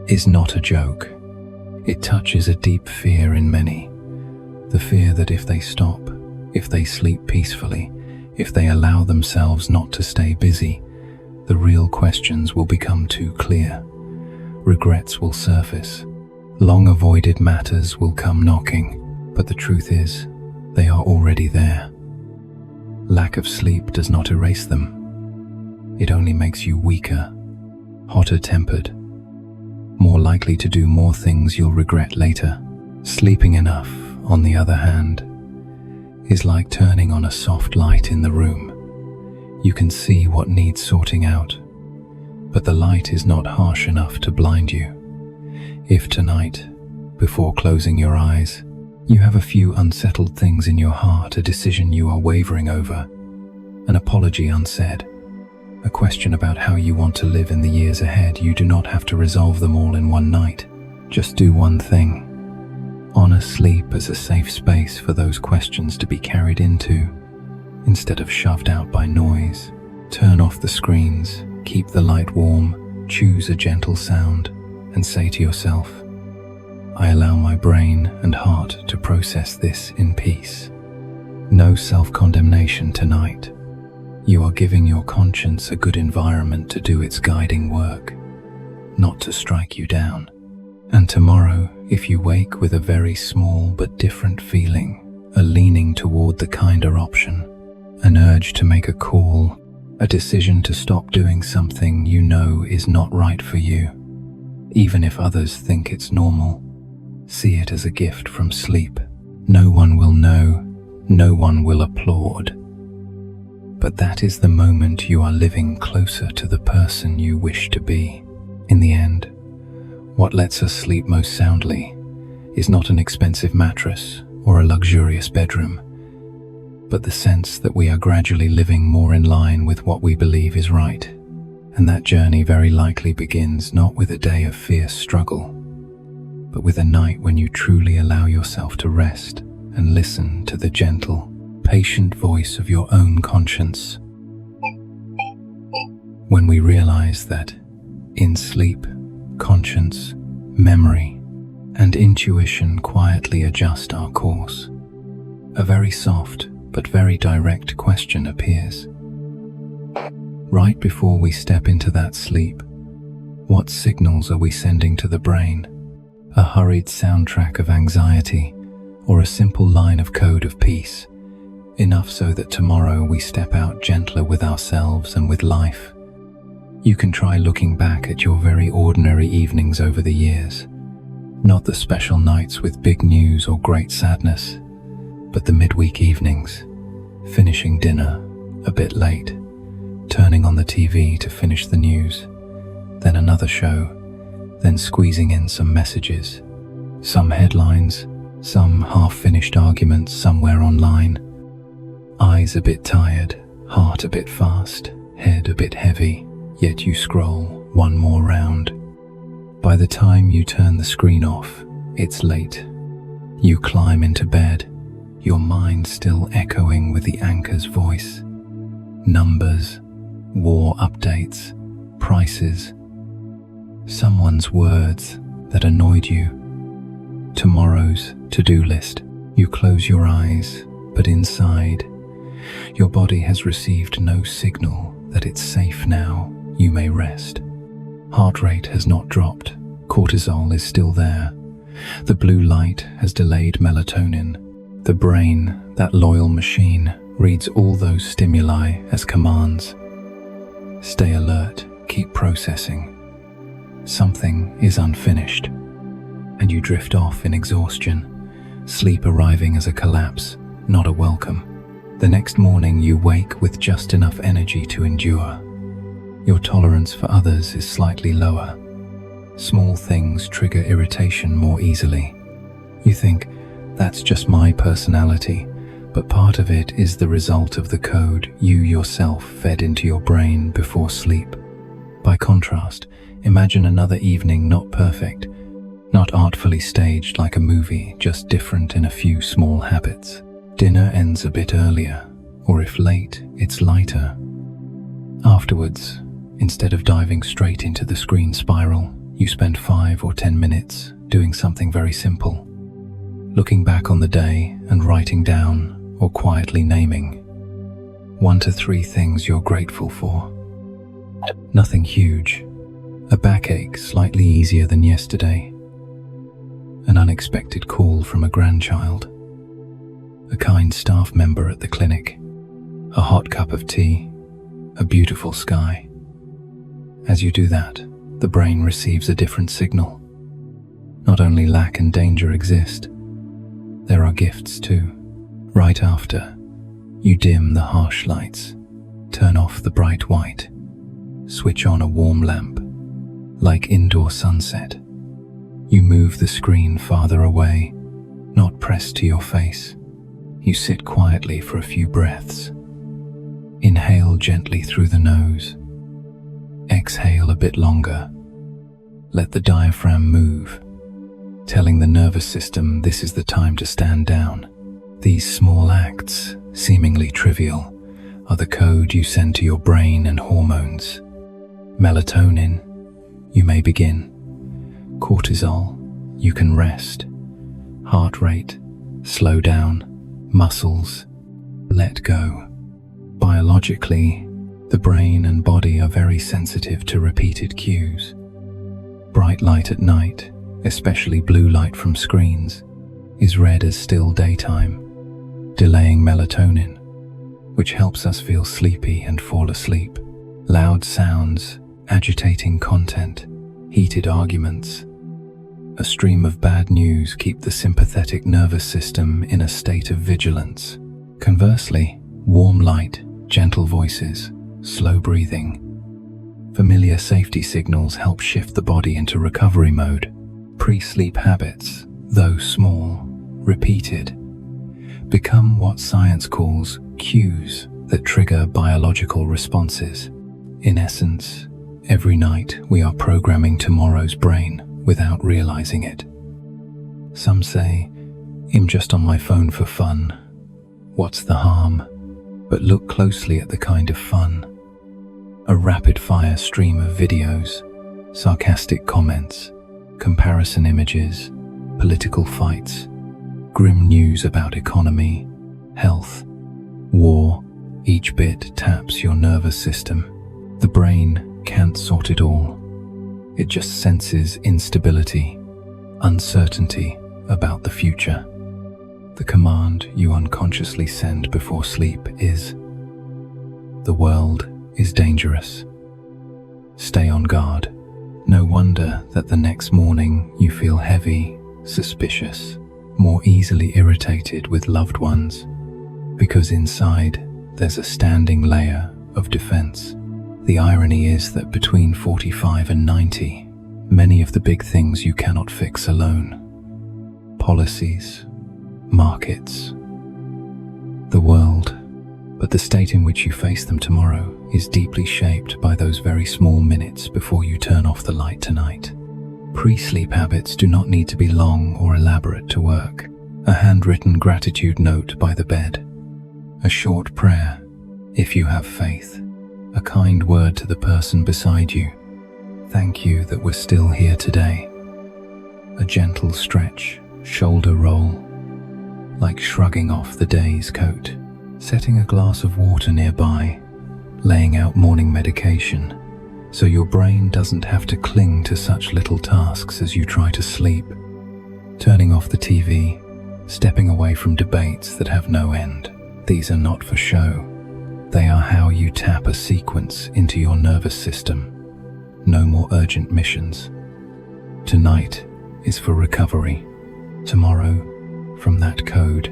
Is not a joke. It touches a deep fear in many. The fear that if they stop, if they sleep peacefully, if they allow themselves not to stay busy, the real questions will become too clear. Regrets will surface. Long-avoided matters will come knocking, but the truth is, they are already there. Lack of sleep does not erase them. It only makes you weaker, hotter-tempered, more likely to do more things you'll regret later. Sleeping enough, on the other hand, is like turning on a soft light in the room. You can see what needs sorting out, but the light is not harsh enough to blind you. If tonight, before closing your eyes, you have a few unsettled things in your heart, a decision you are wavering over, an apology unsaid, a question about how you want to live in the years ahead, you do not have to resolve them all in one night. Just do one thing. Honor sleep as a safe space for those questions to be carried into, instead of shoved out by noise. Turn off the screens, keep the light warm, choose a gentle sound, and say to yourself, I allow my brain and heart to process this in peace. No self-condemnation tonight. You are giving your conscience a good environment to do its guiding work, not to strike you down. And tomorrow, if you wake with a very small but different feeling, a leaning toward the kinder option, an urge to make a call, a decision to stop doing something you know is not right for you, even if others think it's normal, see it as a gift from sleep. No one will know, no one will applaud. But that is the moment you are living closer to the person you wish to be. In the end, what lets us sleep most soundly is not an expensive mattress or a luxurious bedroom, but the sense that we are gradually living more in line with what we believe is right. And that journey very likely begins not with a day of fierce struggle, but with a night when you truly allow yourself to rest and listen to the gentle, patient voice of your own conscience. When we realize that in sleep, conscience, memory, and intuition quietly adjust our course, a very soft but very direct question appears. Right before we step into that sleep, what signals are we sending to the brain? A hurried soundtrack of anxiety, or a simple line of code of peace, enough so that tomorrow we step out gentler with ourselves and with life? You can try looking back at your very ordinary evenings over the years, Not the special nights with big news or great sadness, but the midweek evenings, finishing dinner a bit late, turning on the TV to finish the news, then another show, then squeezing in some messages, some headlines, some half-finished arguments somewhere online. Eyes a bit tired, heart a bit fast, head a bit heavy, yet you scroll one more round. By the time you turn the screen off, it's late. You climb into bed, your mind still echoing with the anchor's voice. Numbers, war updates, prices, someone's words that annoyed you. Tomorrow's to-do list. You close your eyes, but inside, your body has received no signal that it's safe now. You may rest. Heart rate has not dropped. Cortisol is still there. The blue light has delayed melatonin. The brain, that loyal machine, reads all those stimuli as commands. Stay alert, keep processing. Something is unfinished, and you drift off in exhaustion, sleep arriving as a collapse, not a welcome. The next morning you wake with just enough energy to endure. Your tolerance for others is slightly lower. Small things trigger irritation more easily. You think, that's just my personality, but part of it is the result of the code you yourself fed into your brain before sleep. By contrast, imagine another evening not perfect, not artfully staged like a movie, just different in a few small habits. Dinner ends a bit earlier, or if late, it's lighter. Afterwards, instead of diving straight into the screen spiral, you spend 5 or 10 minutes doing something very simple. Looking back on the day and writing down or quietly naming 1 to 3 things you're grateful for. Nothing huge. A backache slightly easier than yesterday. An unexpected call from a grandchild. A kind staff member at the clinic. A hot cup of tea. A beautiful sky. As you do that, the brain receives a different signal. Not only lack and danger exist, there are gifts too. Right after, you dim the harsh lights, turn off the bright white, switch on a warm lamp. Like indoor sunset, you move the screen farther away, not pressed to your face. You sit quietly for a few breaths. Inhale gently through the nose. Exhale a bit longer. Let the diaphragm move, telling the nervous system this is the time to stand down. These small acts, seemingly trivial, are the code you send to your brain and hormones. Melatonin, you may begin. Cortisol, you can rest. Heart rate, slow down. Muscles, let go. Biologically, the brain and body are very sensitive to repeated cues. Bright light at night, especially blue light from screens, is read as still daytime, delaying melatonin, which helps us feel sleepy and fall asleep. Loud sounds, agitating content, heated arguments, a stream of bad news keep the sympathetic nervous system in a state of vigilance. Conversely, warm light, gentle voices, slow breathing, familiar safety signals help shift the body into recovery mode. Pre-sleep habits, though small, repeated, become what science calls cues that trigger biological responses. In essence, every night we are programming tomorrow's brain without realizing it. Some say, I'm just on my phone for fun. What's the harm? But look closely at the kind of fun. A rapid-fire stream of videos, sarcastic comments, comparison images, political fights, grim news about economy, health, war. Each bit taps your nervous system. The brain can't sort it all. It just senses instability, uncertainty about the future. The command you unconsciously send before sleep is, the world is dangerous. Stay on guard. No one wonder that the next morning you feel heavy, suspicious, more easily irritated with loved ones, because inside there's a standing layer of defense. The irony is that between 45 and 90, many of the big things you cannot fix alone. Policies, markets, the world, but the state in which you face them tomorrow is deeply shaped by those very small minutes before you turn off the light tonight. Pre-sleep habits do not need to be long or elaborate to work. A handwritten gratitude note by the bed, a short prayer, if you have faith, a kind word to the person beside you. Thank you that we're still here today. A gentle stretch, shoulder roll, like shrugging off the day's coat. Setting a glass of water nearby, laying out morning medication, so your brain doesn't have to cling to such little tasks as you try to sleep. Turning off the TV, stepping away from debates that have no end. These are not for show. They are how you tap a sequence into your nervous system. No more urgent missions. Tonight is for recovery. Tomorrow, from that code,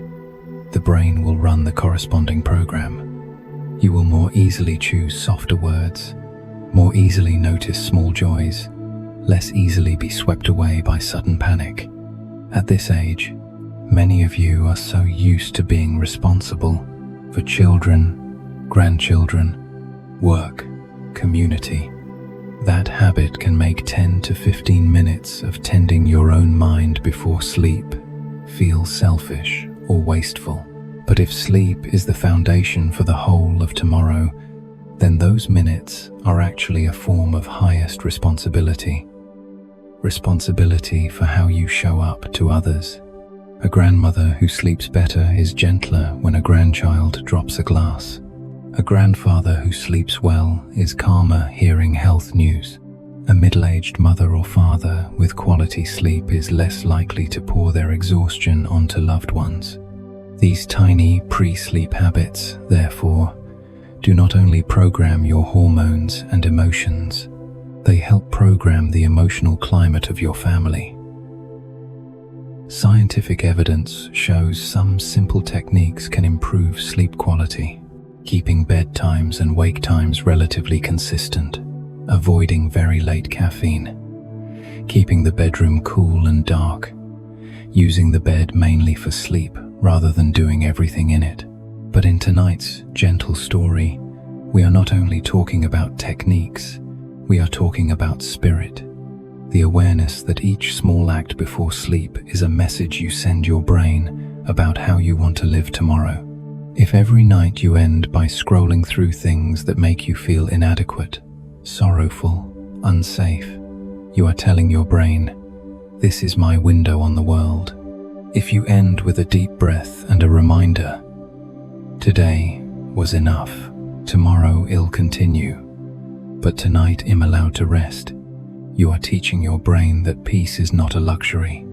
the brain will run the corresponding program. You will more easily choose softer words, more easily notice small joys, less easily be swept away by sudden panic. At this age, many of you are so used to being responsible for children, grandchildren, work, community. That habit can make 10 to 15 minutes of tending your own mind before sleep feel selfish or wasteful. But if sleep is the foundation for the whole of tomorrow, then those minutes are actually a form of highest responsibility. Responsibility for how you show up to others. A grandmother who sleeps better is gentler when a grandchild drops a glass. A grandfather who sleeps well is calmer hearing health news. A middle-aged mother or father with quality sleep is less likely to pour their exhaustion onto loved ones. These tiny pre-sleep habits, therefore, do not only program your hormones and emotions, they help program the emotional climate of your family. Scientific evidence shows some simple techniques can improve sleep quality, keeping bedtimes and wake times relatively consistent, avoiding very late caffeine, keeping the bedroom cool and dark, using the bed mainly for sleep rather than doing everything in it. But in tonight's gentle story, we are not only talking about techniques, we are talking about spirit. The awareness that each small act before sleep is a message you send your brain about how you want to live tomorrow. If every night you end by scrolling through things that make you feel inadequate, sorrowful, unsafe, you are telling your brain, "This is my window on the world." If you end with a deep breath and a reminder, "Today was enough, tomorrow it'll continue, but tonight I'm allowed to rest," you are teaching your brain that peace is not a luxury.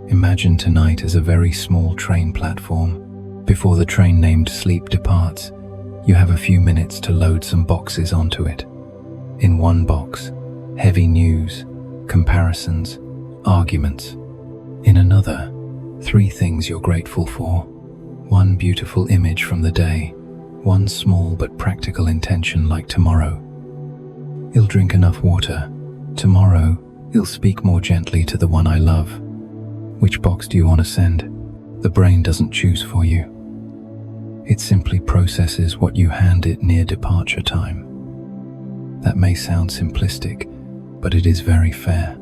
Imagine tonight as a very small train platform. Before the train named Sleep departs, you have a few minutes to load some boxes onto it. In one box, heavy news, comparisons, arguments. In another, 3 things you're grateful for. 1 beautiful image from the day. 1 small but practical intention like tomorrow. I'll drink enough water. Tomorrow, I'll speak more gently to the one I love. Which box do you want to send? The brain doesn't choose for you. It simply processes what you hand it near departure time. That may sound simplistic, but it is very fair.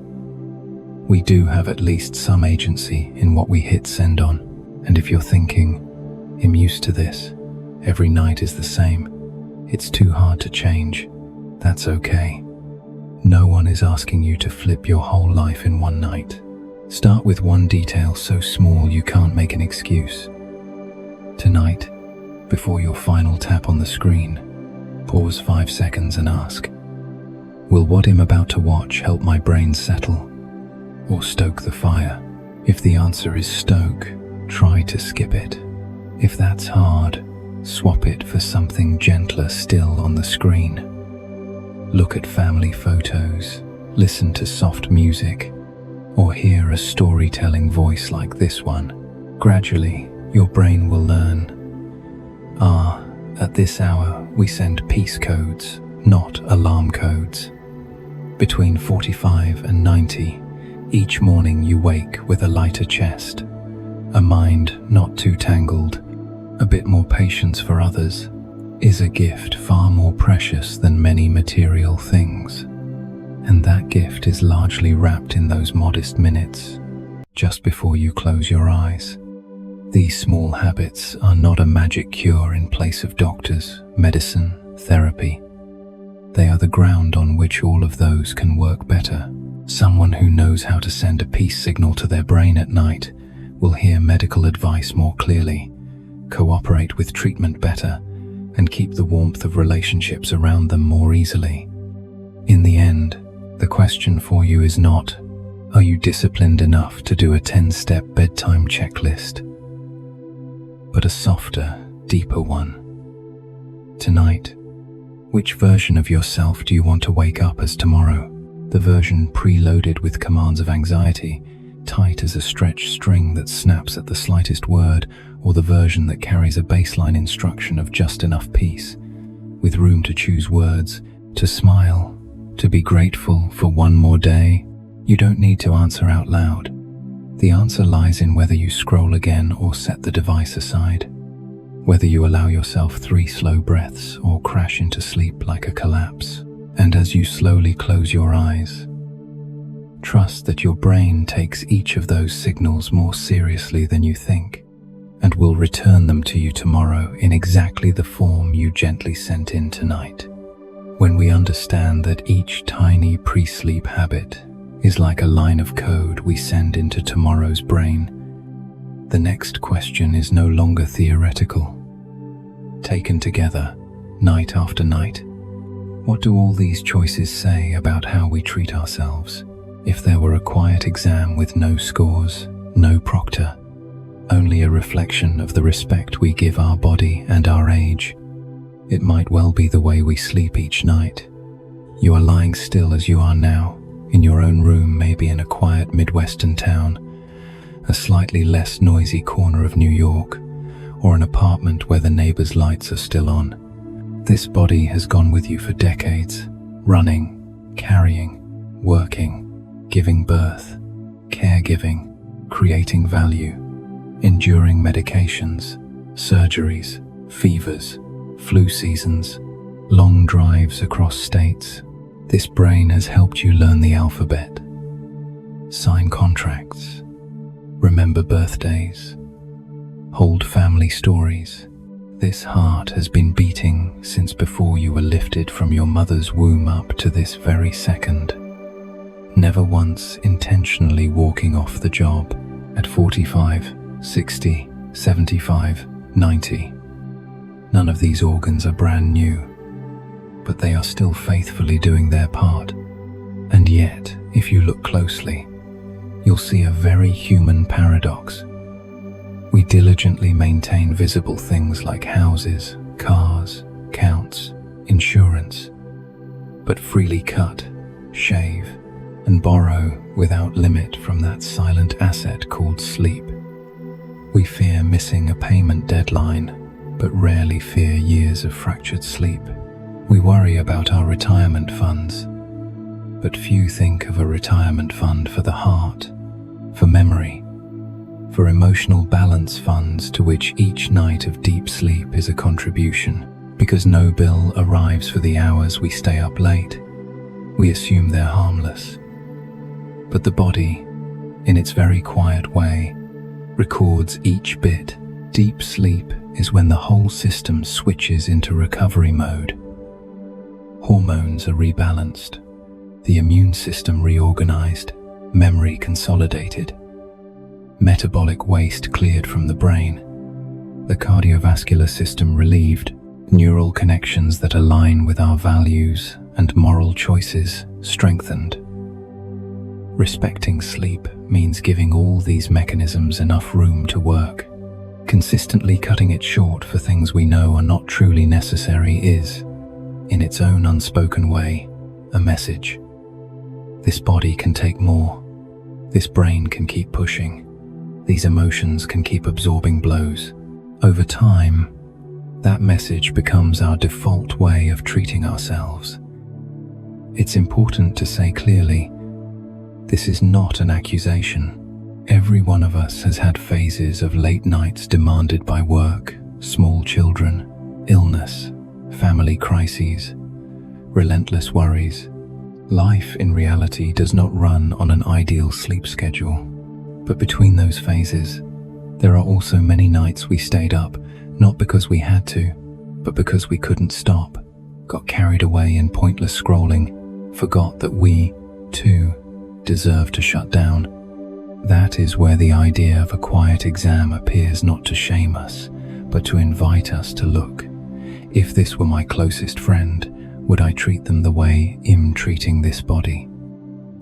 We do have at least some agency in what we hit send on, and if you're thinking, "I'm used to this, every night is the same, it's too hard to change," that's okay. No one is asking you to flip your whole life in one night. Start with one detail so small you can't make an excuse. Tonight, before your final tap on the screen, pause 5 seconds and ask, "Will what I'm about to watch help my brain settle or stoke the fire?" If the answer is stoke, try to skip it. If that's hard, swap it for something gentler still on the screen. Look at family photos, listen to soft music, or hear a storytelling voice like this one, gradually your brain will learn. At this hour we send peace codes, not alarm codes. Between 45 and 90, each morning you wake with a lighter chest, a mind not too tangled, a bit more patience for others, is a gift far more precious than many material things. And that gift is largely wrapped in those modest minutes, just before you close your eyes. These small habits are not a magic cure in place of doctors, medicine, therapy. They are the ground on which all of those can work better. Someone who knows how to send a peace signal to their brain at night will hear medical advice more clearly, cooperate with treatment better, and keep the warmth of relationships around them more easily. In the end, the question for you is not, are you disciplined enough to do a 10-step bedtime checklist? But a softer, deeper one. Tonight, which version of yourself do you want to wake up as tomorrow? The version preloaded with commands of anxiety, tight as a stretched string that snaps at the slightest word, or the version that carries a baseline instruction of just enough peace, with room to choose words, to smile, to be grateful for one more day? You don't need to answer out loud. The answer lies in whether you scroll again or set the device aside, whether you allow yourself 3 slow breaths or crash into sleep like a collapse. And as you slowly close your eyes, trust that your brain takes each of those signals more seriously than you think, and will return them to you tomorrow in exactly the form you gently sent in tonight. When we understand that each tiny pre-sleep habit is like a line of code we send into tomorrow's brain, the next question is no longer theoretical. Taken together, night after night, what do all these choices say about how we treat ourselves? If there were a quiet exam with no scores, no proctor, only a reflection of the respect we give our body and our age, it might well be the way we sleep each night. You are lying still as you are now, in your own room, maybe in a quiet Midwestern town, a slightly less noisy corner of New York, or an apartment where the neighbors' lights are still on. This body has gone with you for decades, running, carrying, working, giving birth, caregiving, creating value, enduring medications, surgeries, fevers, flu seasons, long drives across states. This brain has helped you learn the alphabet, sign contracts, remember birthdays, hold family stories. This heart has been beating since before you were lifted from your mother's womb up to this very second, never once intentionally walking off the job at 45, 60, 75, 90. None of these organs are brand new, but they are still faithfully doing their part. And yet, if you look closely, you'll see a very human paradox. We diligently maintain visible things like houses, cars, counts, insurance, but freely cut, shave, and borrow without limit from that silent asset called sleep. We fear missing a payment deadline, but rarely fear years of fractured sleep. We worry about our retirement funds, but few think of a retirement fund for the heart, for memory, for emotional balance funds to which each night of deep sleep is a contribution, because no bill arrives for the hours we stay up late. We assume they're harmless. But the body, in its very quiet way, records each bit. Deep sleep is when the whole system switches into recovery mode. Hormones are rebalanced, the immune system reorganized, memory consolidated, metabolic waste cleared from the brain, the cardiovascular system relieved, neural connections that align with our values and moral choices strengthened. Respecting sleep means giving all these mechanisms enough room to work. Consistently cutting it short for things we know are not truly necessary is, in its own unspoken way, a message. This body can take more. This brain can keep pushing. These emotions can keep absorbing blows. Over time, that message becomes our default way of treating ourselves. It's important to say clearly, this is not an accusation. Every one of us has had phases of late nights demanded by work, small children, illness, family crises, relentless worries. Life in reality does not run on an ideal sleep schedule. But between those phases, there are also many nights we stayed up, not because we had to, but because we couldn't stop, got carried away in pointless scrolling, forgot that we, too, deserve to shut down. That is where the idea of a quiet exam appears, not to shame us, but to invite us to look. If this were my closest friend, would I treat them the way I'm treating this body?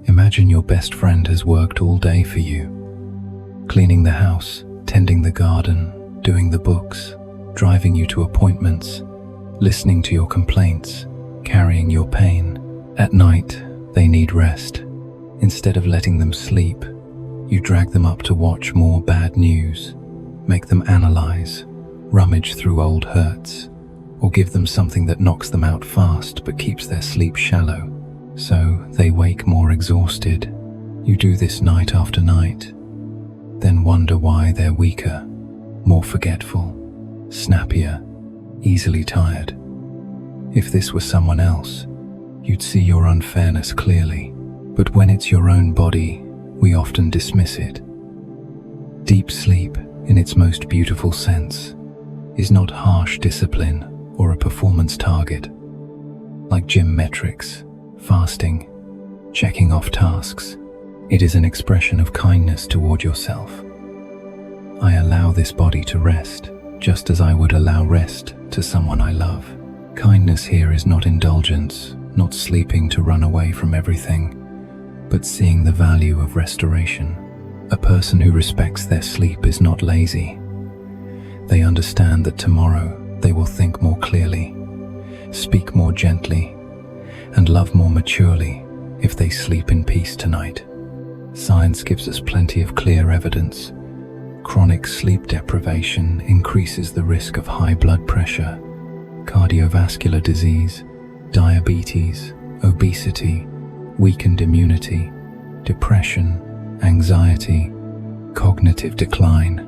Imagine your best friend has worked all day for you, cleaning the house, tending the garden, doing the books, driving you to appointments, listening to your complaints, carrying your pain. At night, they need rest. Instead of letting them sleep, you drag them up to watch more bad news, make them analyze, rummage through old hurts, or give them something that knocks them out fast but keeps their sleep shallow, so they wake more exhausted. You do this night after night, then wonder why they're weaker, more forgetful, snappier, easily tired. If this were someone else, you'd see your unfairness clearly, but when it's your own body, we often dismiss it. Deep sleep, in its most beautiful sense, is not harsh discipline or a performance target. Like gym metrics, fasting, checking off tasks, it is an expression of kindness toward yourself. I allow this body to rest, just as I would allow rest to someone I love. Kindness here is not indulgence, not sleeping to run away from everything, but seeing the value of restoration. A person who respects their sleep is not lazy. They understand that tomorrow they will think more clearly, speak more gently, and love more maturely if they sleep in peace tonight. Science gives us plenty of clear evidence. Chronic sleep deprivation increases the risk of high blood pressure, cardiovascular disease, diabetes, obesity, weakened immunity, depression, anxiety, cognitive decline.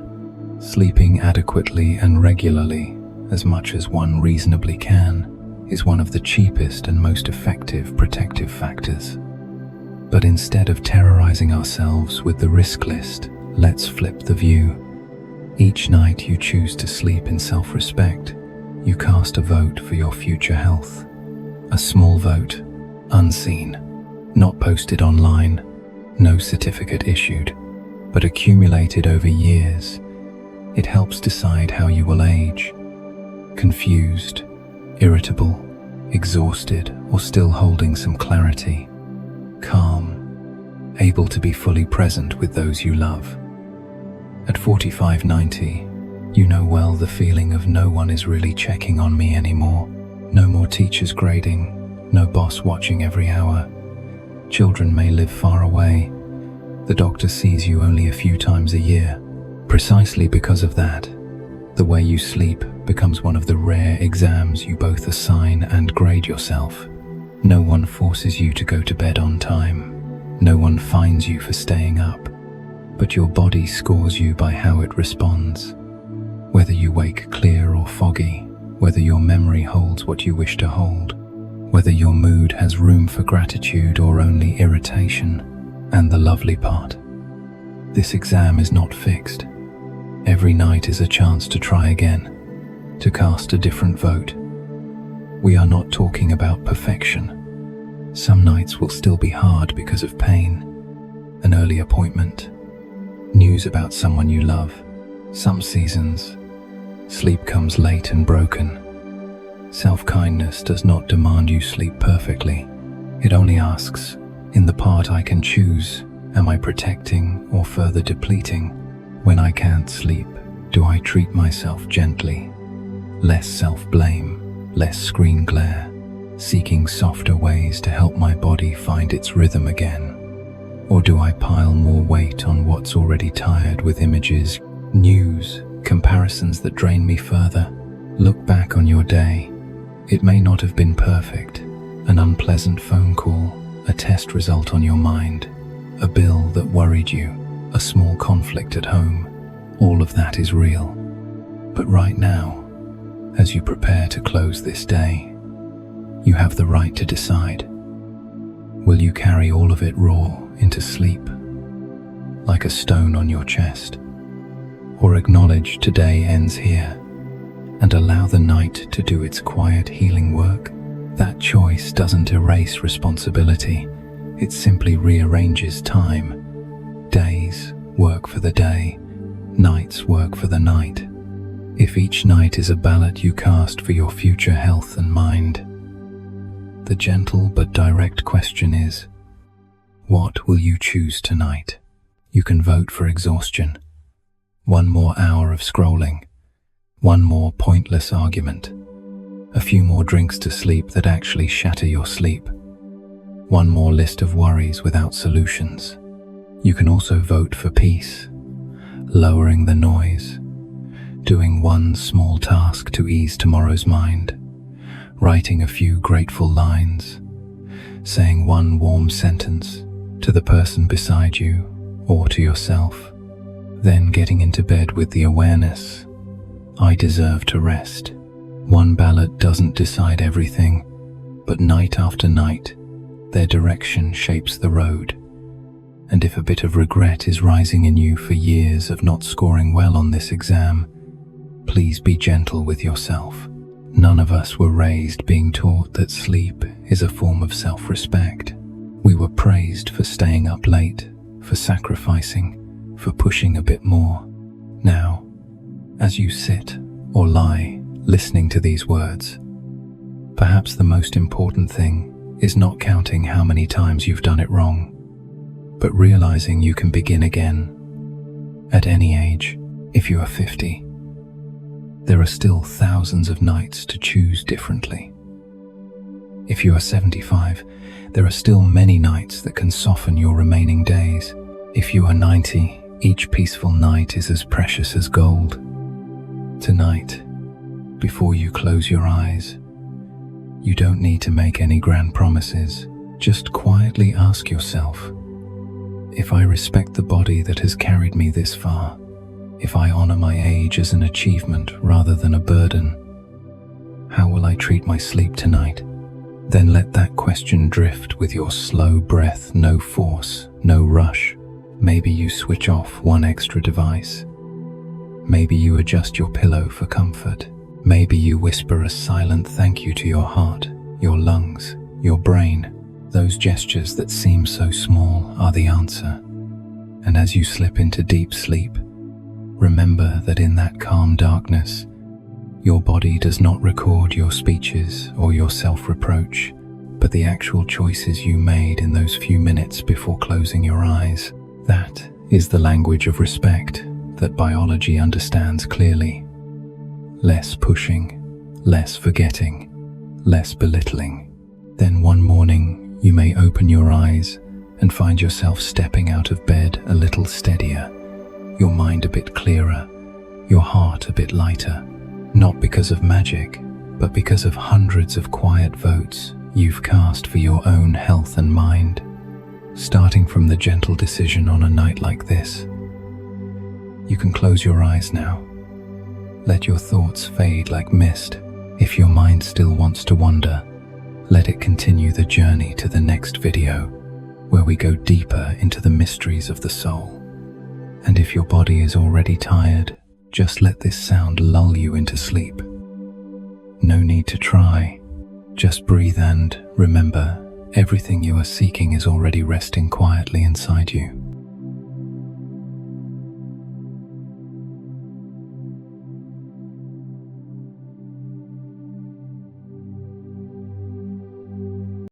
Sleeping adequately and regularly, as much as one reasonably can, is one of the cheapest and most effective protective factors. But instead of terrorizing ourselves with the risk list, let's flip the view. Each night you choose to sleep in self-respect, you cast a vote for your future health. A small vote, unseen, not posted online, no certificate issued, but accumulated over years. It helps decide how you will age. Confused, irritable, exhausted, or still holding some clarity. Calm, able to be fully present with those you love. At 45-90, you know well the feeling of no one is really checking on me anymore. No more teachers grading, no boss watching every hour. Children may live far away. The doctor sees you only a few times a year. Precisely because of that, the way you sleep becomes one of the rare exams you both assign and grade yourself. No one forces you to go to bed on time. No one fines you for staying up. But your body scores you by how it responds. Whether you wake clear or foggy, whether your memory holds what you wish to hold, whether your mood has room for gratitude or only irritation. And the lovely part, this exam is not fixed. Every night is a chance to try again, to cast a different vote. We are not talking about perfection. Some nights will still be hard because of pain, an early appointment, news about someone you love. Some seasons, sleep comes late and broken. Self-kindness does not demand you sleep perfectly. It only asks, in the part I can choose, am I protecting or further depleting? When I can't sleep, do I treat myself gently? Less self-blame, less screen glare, seeking softer ways to help my body find its rhythm again. Or do I pile more weight on what's already tired with images, news, comparisons that drain me further? Look back on your day. It may not have been perfect. An unpleasant phone call, a test result on your mind, a bill that worried you, a small conflict at home. All of that is real. But right now, as you prepare to close this day, you have the right to decide. Will you carry all of it raw into sleep, like a stone on your chest? Or acknowledge today ends here and allow the night to do its quiet healing work? That choice doesn't erase responsibility. It simply rearranges time. Days work for the day, nights work for the night. If each night is a ballot you cast for your future health and mind, the gentle but direct question is, what will you choose tonight? You can vote for exhaustion. One more hour of scrolling. One more pointless argument. A few more drinks to sleep that actually shatter your sleep. One more list of worries without solutions. You can also vote for peace, lowering the noise, doing one small task to ease tomorrow's mind, writing a few grateful lines, saying one warm sentence to the person beside you or to yourself, then getting into bed with the awareness, I deserve to rest. One ballot doesn't decide everything, but night after night, their direction shapes the road. And if a bit of regret is rising in you for years of not scoring well on this exam, please be gentle with yourself. None of us were raised being taught that sleep is a form of self-respect. We were praised for staying up late, for sacrificing, for pushing a bit more. Now, as you sit or lie listening to these words, perhaps the most important thing is not counting how many times you've done it wrong, but realizing you can begin again. At any age, if you are 50, there are still thousands of nights to choose differently. If you are 75, there are still many nights that can soften your remaining days. If you are 90, each peaceful night is as precious as gold. Tonight, before you close your eyes, you don't need to make any grand promises. Just quietly ask yourself, if I respect the body that has carried me this far, if I honor my age as an achievement rather than a burden, how will I treat my sleep tonight? Then let that question drift with your slow breath, no force, no rush. Maybe you switch off one extra device. Maybe you adjust your pillow for comfort. Maybe you whisper a silent thank you to your heart, your lungs, your brain. Those gestures that seem so small are the answer. And as you slip into deep sleep, remember that in that calm darkness, your body does not record your speeches or your self-reproach, but the actual choices you made in those few minutes before closing your eyes. That is the language of respect that biology understands clearly. Less pushing, less forgetting, less belittling. Then one morning, you may open your eyes and find yourself stepping out of bed a little steadier, your mind a bit clearer, your heart a bit lighter, not because of magic, but because of hundreds of quiet votes you've cast for your own health and mind. Starting from the gentle decision on a night like this, you can close your eyes now. Let your thoughts fade like mist. If your mind still wants to wander, let it continue the journey to the next video, where we go deeper into the mysteries of the soul. And if your body is already tired, just let this sound lull you into sleep. No need to try. Just breathe and remember, everything you are seeking is already resting quietly inside you.